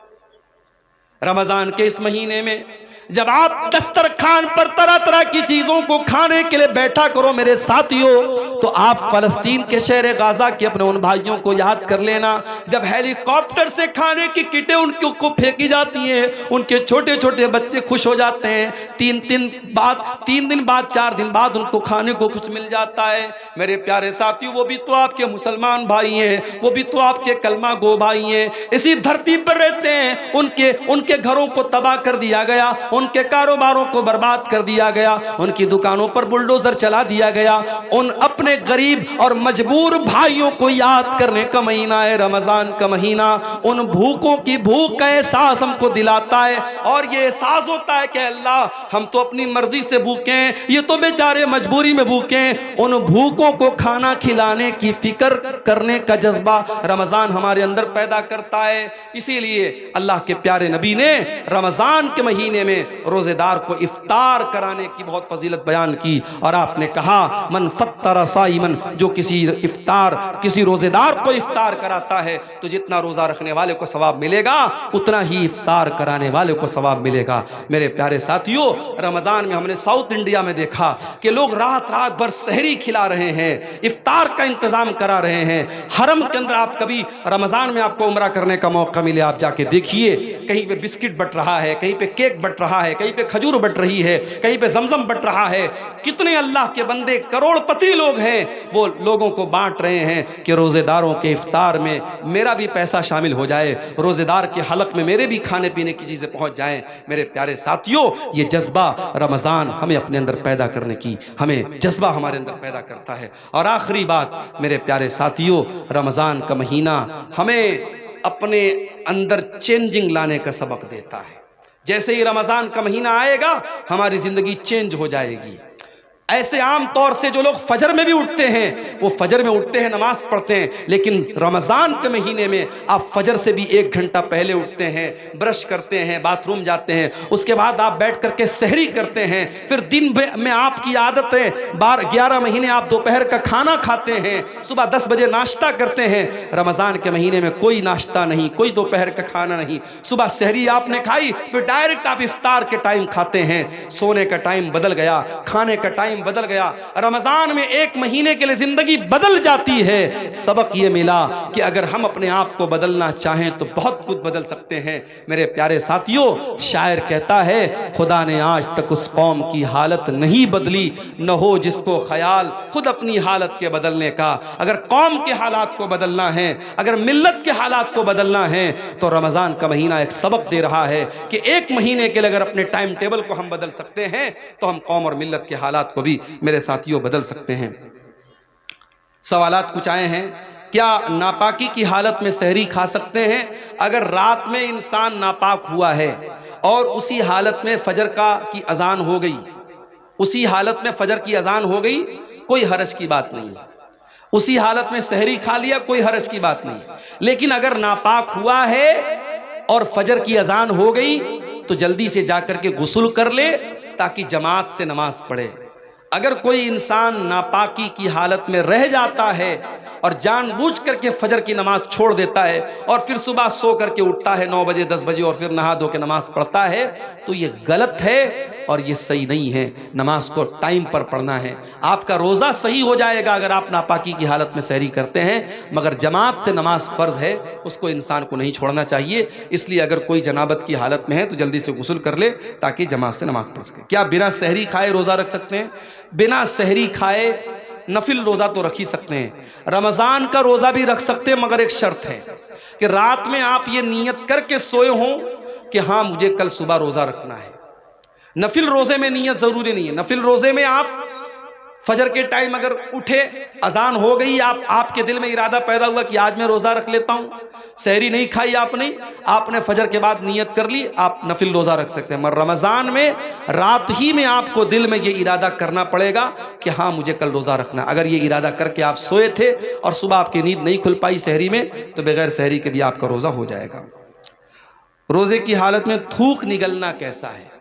Speaker 1: رمضان کے اس مہینے میں جب آپ دسترخوان پر طرح طرح کی چیزوں کو کھانے کے لیے بیٹھا کرو میرے ساتھیوں، تو آپ فلسطین کے شہر غزہ کے اپنے ان بھائیوں کو یاد کر لینا، جب ہیلی کاپٹر سے کھانے کی کٹیں ان کو پھینکی جاتی ہیں، ان کے چھوٹے چھوٹے بچے خوش ہو جاتے ہیں، 3 دن بعد 4 دن بعد ان کو کھانے کو کچھ مل جاتا ہے۔ میرے پیارے ساتھیوں، وہ بھی تو آپ کے مسلمان بھائی ہیں، وہ بھی تو آپ کے کلمہ گو بھائی ہیں، اسی دھرتی پر رہتے ہیں، ان کے گھروں کو تباہ کر دیا گیا، ان کے کاروباروں کو برباد کر دیا گیا، ان کی دکانوں پر بلڈوزر چلا دیا گیا۔ ان اپنے غریب اور مجبور بھائیوں کو یاد کرنے کا مہینہ ہے رمضان کا مہینہ، ان بھوکوں کی بھوک کا احساس ہم کو دلاتا ہے، اور یہ احساس ہوتا ہے کہ اللہ ہم تو اپنی مرضی سے بھوکے ہیں، یہ تو بیچارے مجبوری میں بھوکے ہیں۔ ان بھوکوں کو کھانا کھلانے کی فکر کرنے کا جذبہ رمضان ہمارے اندر پیدا کرتا ہے۔ اسی لیے اللہ کے پیارے نبی نے رمضان کے مہینے میں روزے دار کو افطار کرانے کی بہت فضیلت بیان کی، اور آپ نے کہا من فطر صائمن، جو کسی روزے دار کو افطار کراتا ہے تو جتنا روزہ رکھنے والے کو ثواب ملے گا اتنا ہی افطار کرانے والے کو ثواب ملے گا۔ میرے پیارے ساتھیوں، رمضان میں ہم نے ساؤتھ انڈیا میں دیکھا کہ لوگ رات بھر سحری کھلا رہے ہیں، افطار کا انتظام کرا رہے ہیں۔ حرم کے اندر آپ کبھی رمضان میں آپ کو عمرہ کرنے کا موقع ملے، آپ جا کے دیکھیے، کہیں پہ بسکٹ بٹ رہا ہے، کہیں پہ کیک بٹ رہا ہے، کہیں پہ کھجور بٹ رہی ہے، کہیں پہ زمزم بٹ رہا ہے۔ کتنے اللہ کے بندے کروڑ پتی لوگ ہیں، وہ لوگوں کو بانٹ رہے ہیں کہ روزے داروں کے افطار میں میرا بھی پیسہ شامل ہو جائے، روزے دار کے حلق میں میرے بھی کھانے پینے کی چیزیں پہنچ جائیں۔ میرے پیارے ساتھیوں، یہ جذبہ رمضان ہمیں اپنے اندر پیدا کرنے کی، ہمیں جذبہ ہمارے اندر پیدا کرتا ہے۔ اور آخری بات میرے پیارے ساتھیوں، رمضان کا مہینہ ہمیں اپنے اندر چینجنگ لانے کا سبق دیتا ہے۔ جیسے ہی رمضان کا مہینہ آئے گا ہماری زندگی چینج ہو جائے گی۔ ایسے عام طور سے جو لوگ فجر میں بھی اٹھتے ہیں، وہ فجر میں اٹھتے ہیں، نماز پڑھتے ہیں، لیکن رمضان کے مہینے میں آپ فجر سے بھی 1 گھنٹہ پہلے اٹھتے ہیں، برش کرتے ہیں، باتھ روم جاتے ہیں، اس کے بعد آپ بیٹھ کر کے سحری کرتے ہیں، پھر دن میں آپ کی عادت ہے 11 مہینے آپ دوپہر کا کھانا کھاتے ہیں، صبح 10 بجے ناشتہ کرتے ہیں۔ رمضان کے مہینے میں کوئی ناشتہ نہیں، کوئی دوپہر کا کھانا نہیں، صبح سحری آپ نے کھائی، پھر ڈائریکٹ آپ افطار کے ٹائم کھاتے ہیں۔ سونے کا ٹائم بدل گیا، کھانے کا ٹائم بدل گیا۔ رمضان میں 1 مہینے کے لیے زندگی بدل جاتی ہے۔ سبق یہ ملا کہ اگر ہم اپنے آپ کو بدلنا چاہیں تو بہت کچھ بدل سکتے ہیں۔ میرے پیارے ساتھیوں، شاعر کہتا ہے خدا نے آج تک اس قوم کی حالت نہیں بدلی، نہ ہو جس کو خیال خود اپنی حالت کے بدلنے کا۔ اگر قوم کے حالات کو بدلنا ہے، اگر ملت کے حالات کو بدلنا ہے، تو رمضان کا مہینہ ایک سبق دے رہا ہے کہ 1 مہینے کے لیے اگر اپنے ٹائم ٹیبل کو ہم بدل سکتے ہیں تو ہم قوم اور ملت کے حالات کو بھی میرے ساتھیوں بدل سکتے ہیں۔ سوالات کچھ آئے ہیں، کیا ناپاکی کی حالت میں سحری کھا سکتے ہیں؟ اگر رات میں انسان ناپاک ہوا ہے اور اسی حالت میں فجر کی اذان ہو گئی، اسی حالت میں فجر کی اذان ہو گئی، کوئی حرج کی بات نہیں، اسی حالت میں سحری کھا لیا، کوئی حرج کی بات نہیں۔ لیکن اگر ناپاک ہوا ہے اور فجر کی اذان ہو گئی تو جلدی سے جا کر کے غسل کر لے تاکہ جماعت سے نماز پڑھے۔ اگر کوئی انسان ناپاکی کی حالت میں رہ جاتا ہے اور جان بوجھ کر کے فجر کی نماز چھوڑ دیتا ہے اور پھر صبح سو کر کے اٹھتا ہے 9 بجے 10 بجے اور پھر نہا دھو کے نماز پڑھتا ہے تو یہ غلط ہے اور یہ صحیح نہیں ہے۔ نماز کو ٹائم پر پڑھنا ہے۔ آپ کا روزہ صحیح ہو جائے گا اگر آپ ناپاکی کی حالت میں سحری کرتے ہیں، مگر جماعت سے نماز فرض ہے، اس کو انسان کو نہیں چھوڑنا چاہیے۔ اس لیے اگر کوئی جنابت کی حالت میں ہے تو جلدی سے غسل کر لے تاکہ جماعت سے نماز پڑھ سکے۔ کیا بنا سحری کھائے روزہ رکھ سکتے ہیں؟ بنا سحری کھائے نفل روزہ تو رکھ ہی سکتے ہیں، رمضان کا روزہ بھی رکھ سکتے ہیں، مگر ایک شرط ہے کہ رات میں آپ یہ نیت کر کے سوئے ہوں کہ ہاں مجھے کل صبح روزہ رکھنا ہے۔ نفل روزے میں نیت ضروری نہیں ہے، نفل روزے میں آپ فجر کے ٹائم اگر اٹھے، اذان ہو گئی، آپ کے دل میں ارادہ پیدا ہوا کہ آج میں روزہ رکھ لیتا ہوں، سحری نہیں کھائی آپ نے فجر کے بعد نیت کر لی، آپ نفل روزہ رکھ سکتے ہیں۔ مگر رمضان میں رات ہی میں آپ کو دل میں یہ ارادہ کرنا پڑے گا کہ ہاں مجھے کل روزہ رکھنا ہے۔ اگر یہ ارادہ کر کے آپ سوئے تھے اور صبح آپ کی نیند نہیں کھل پائی سحری میں، تو بغیر سحری کے بھی آپ کا روزہ ہو جائے گا۔ روزے کی حالت میں تھوک نگلنا کیسا ہے؟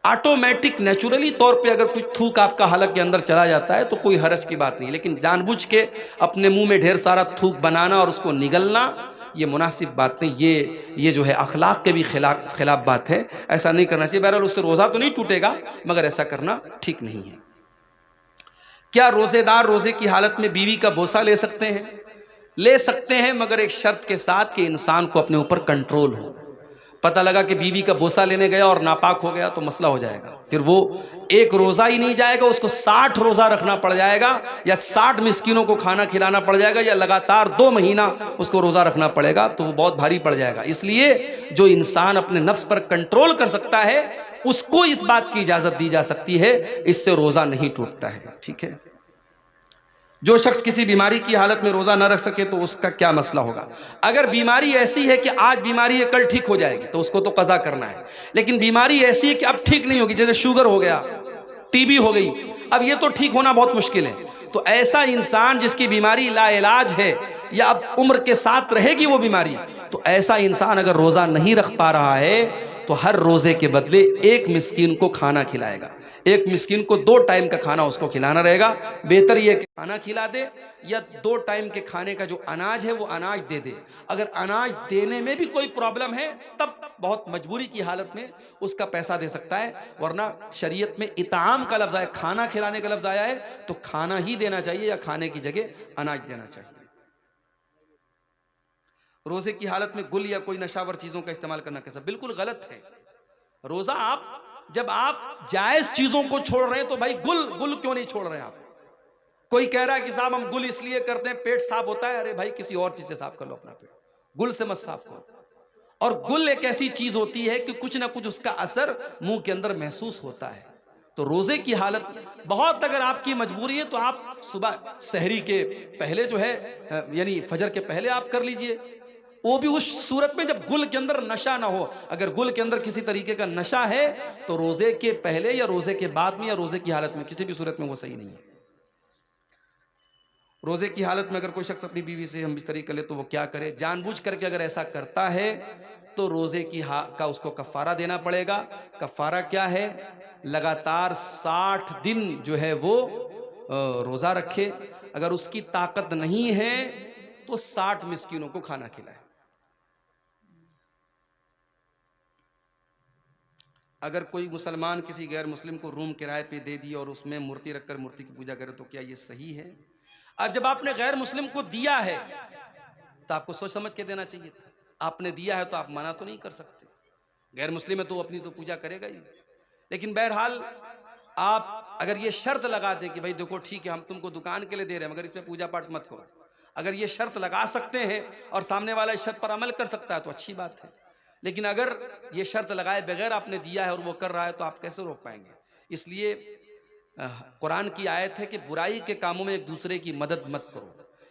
Speaker 1: آٹومیٹک نیچرلی طور پہ اگر کچھ تھوک آپ کا حلق کے اندر چلا جاتا ہے تو کوئی حرج کی بات نہیں، لیکن جان بوجھ کے اپنے منہ میں ڈھیر سارا تھوک بنانا اور اس کو نگلنا یہ مناسب بات نہیں، یہ جو ہے اخلاق کے بھی خلاف بات ہے، ایسا نہیں کرنا چاہیے۔ بہرحال اس سے روزہ تو نہیں ٹوٹے گا، مگر ایسا کرنا ٹھیک نہیں ہے۔ کیا روزے دار روزے کی حالت میں بیوی کا بوسہ لے سکتے ہیں؟ لے سکتے ہیں، مگر ایک شرط کے ساتھ کہ انسان کو اپنے اوپر کنٹرول ہو۔ پتہ لگا کہ بیوی کا بوسہ لینے گیا اور ناپاک ہو گیا تو مسئلہ ہو جائے گا، پھر وہ ایک روزہ ہی نہیں جائے گا، اس کو 60 روزہ رکھنا پڑ جائے گا، یا 60 مسکینوں کو کھانا کھلانا پڑ جائے گا، یا لگاتار 2 مہینہ اس کو روزہ رکھنا پڑے گا، تو وہ بہت بھاری پڑ جائے گا۔ اس لیے جو انسان اپنے نفس پر کنٹرول کر سکتا ہے اس کو اس بات کی اجازت دی جا سکتی ہے، اس سے روزہ نہیں ٹوٹتا ہے، ٹھیک ہے۔ جو شخص کسی بیماری کی حالت میں روزہ نہ رکھ سکے تو اس کا کیا مسئلہ ہوگا؟ اگر بیماری ایسی ہے کہ آج بیماری ہے کل ٹھیک ہو جائے گی تو اس کو تو قضا کرنا ہے، لیکن بیماری ایسی ہے کہ اب ٹھیک نہیں ہوگی، جیسے شوگر ہو گیا، ٹی بی ہو گئی، اب یہ تو ٹھیک ہونا بہت مشکل ہے، تو ایسا انسان جس کی بیماری لا علاج ہے یا اب عمر کے ساتھ رہے گی وہ بیماری، تو ایسا انسان اگر روزہ نہیں رکھ پا رہا ہے تو ہر روزے کے بدلے ایک مسکین کو کھانا کھلائے گا، ایک مسکین کو 2 ٹائم کا کھانا اس کو کھلانا رہے گا۔ بہتر یہ کہ کھانا کھلا دے یا 2 ٹائم کے کھانے کا جو اناج ہے وہ اناج دے دے۔ اگر اناج دینے میں بھی کوئی پرابلم ہے تب بہت مجبوری کی حالت میں اس کا پیسہ دے سکتا ہے، ورنہ شریعت میں اطعام کا لفظ آیا، کھانا کھلانے کا لفظ آیا ہے تو کھانا ہی دینا چاہیے یا کھانے کی جگہ اناج دینا چاہیے۔ روزے کی حالت میں گل یا کوئی نشاور چیزوں کا استعمال کرنا کیسا؟ بالکل غلط ہے۔ روزہ جب آپ جائز چیزوں کو چھوڑ رہے ہیں تو بھائی گل کیوں نہیں چھوڑ رہے ہیں آپ؟ کوئی کہہ رہا ہے کہ صاحب ہم گل اس لیے کرتے ہیں پیٹ صاف ہوتا ہے، ارے بھائی کسی اور چیز سے صاف کر لو اپنا پیٹ، گل سے مت صاف کرو۔ اور گل ایک ایسی چیز ہوتی ہے کہ کچھ نہ کچھ اس کا اثر منہ کے اندر محسوس ہوتا ہے، تو روزے کی حالت بہت اگر آپ کی مجبوری ہے تو آپ صبح سحری کے پہلے جو ہے یعنی فجر کے پہلے آپ کر لیجئے، وہ بھی اس صورت میں جب گل کے اندر نشہ نہ ہو۔ اگر گل کے اندر کسی طریقے کا نشہ ہے تو روزے کے پہلے یا روزے کے بعد میں یا روزے کی حالت میں کسی بھی صورت میں وہ صحیح نہیں ہے۔ روزے کی حالت میں اگر کوئی شخص اپنی بیوی سے ہم بستری کر لے تو وہ کیا کرے؟ جان بوجھ کر کے اگر ایسا کرتا ہے تو روزے کا اس کو کفارہ دینا پڑے گا۔ کفارہ کیا ہے؟ لگاتار 60 دن جو ہے وہ روزہ رکھے، اگر اس کی طاقت نہیں ہے تو 60 مسکینوں کو کھانا کھلائے۔ اگر کوئی مسلمان کسی غیر مسلم کو روم کرائے پہ دے دی اور اس میں مورتی رکھ کر مورتی کی پوجا کرے تو کیا یہ صحیح ہے؟ اب جب آپ نے غیر مسلم کو دیا ہے تو آپ کو سوچ سمجھ کے دینا چاہیے تھا، آپ نے دیا ہے تو آپ منع تو نہیں کر سکتے، غیر مسلم ہے تو اپنی تو پوجا کرے گا ہی، لیکن بہرحال آپ اگر یہ شرط لگا دیں کہ بھائی دیکھو ٹھیک ہے ہم تم کو دکان کے لیے دے رہے ہیں مگر اس میں پوجا پاٹ مت کرو، اگر یہ شرط لگا سکتے ہیں اور سامنے والا اس شرط پر عمل کر سکتا ہے تو اچھی بات ہے، لیکن اگر یہ شرط لگائے بغیر آپ نے دیا ہے اور وہ کر رہا ہے تو آپ کیسے روک پائیں گے؟ اس لیے قرآن کی آیت ہے کہ برائی کے کاموں میں ایک دوسرے کی مدد مت کرو،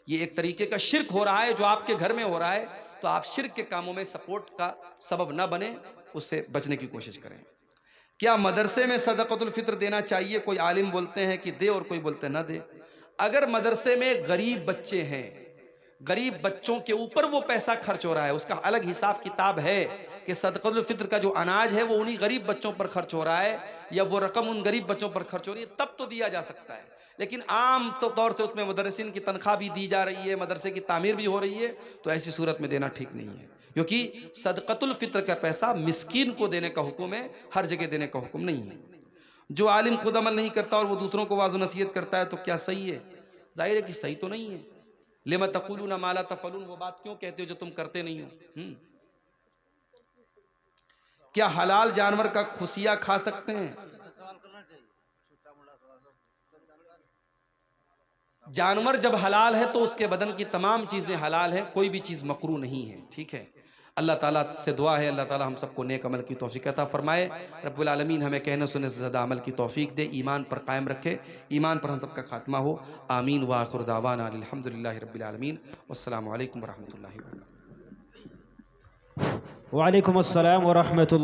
Speaker 1: یہ ایک طریقے کا شرک ہو رہا ہے جو آپ کے گھر میں ہو رہا ہے، تو آپ شرک کے کاموں میں سپورٹ کا سبب نہ بنیں، اس سے بچنے کی کوشش کریں۔ کیا مدرسے میں صدقۃ الفطر دینا چاہیے؟ کوئی عالم بولتے ہیں کہ دے اور کوئی بولتے ہیں نہ دے۔ اگر مدرسے میں غریب بچے ہیں، غریب بچوں کے اوپر وہ پیسہ خرچ ہو رہا ہے، اس کا الگ حساب کتاب ہے کہ صدقۃ الفطر کا جو اناج ہے وہ انہی غریب بچوں پر خرچ ہو رہا ہے یا وہ رقم ان غریب بچوں پر خرچ ہو رہی ہے، تب تو دیا جا سکتا ہے، لیکن عام طور سے اس میں مدرسین کی تنخواہ بھی دی جا رہی ہے، مدرسے کی تعمیر بھی ہو رہی ہے، تو ایسی صورت میں دینا ٹھیک نہیں ہے، کیونکہ صدقۃ الفطر کا پیسہ مسکین کو دینے کا حکم ہے، ہر جگہ دینے کا حکم نہیں ہے۔ جو عالم خود عمل نہیں کرتا اور وہ دوسروں کو واعظ و نصیحت کرتا ہے تو کیا صحیح ہے؟ ظاہر ہے کہ صحیح تو نہیں ہے۔ لِمَ تَقُولُونَ مَا لَا تَفْعَلُونَ، وہ بات کیوں کہتے ہو جو تم کرتے نہیں ہو؟ کیا حلال جانور کا خصیہ کھا سکتے ہیں؟ جانور جب حلال ہے تو اس کے بدن کی تمام چیزیں حلال ہیں، کوئی بھی چیز مکروہ نہیں ہے، ٹھیک ہے۔ اللہ تعالیٰ سے دعا ہے اللہ تعالیٰ ہم سب کو نیک عمل کی توفیق عطا فرمائے، رب العالمین ہمیں کہنے سننے سے زیادہ عمل کی توفیق دے، ایمان پر قائم رکھے، ایمان پر ہم سب کا خاتمہ ہو، آمین وآخر دعوانا الحمدللہ رب العالمین، والسلام علیکم ورحمۃ اللہ وبرکاتہ۔
Speaker 2: وعلیکم السلام ورحمۃ اللہ۔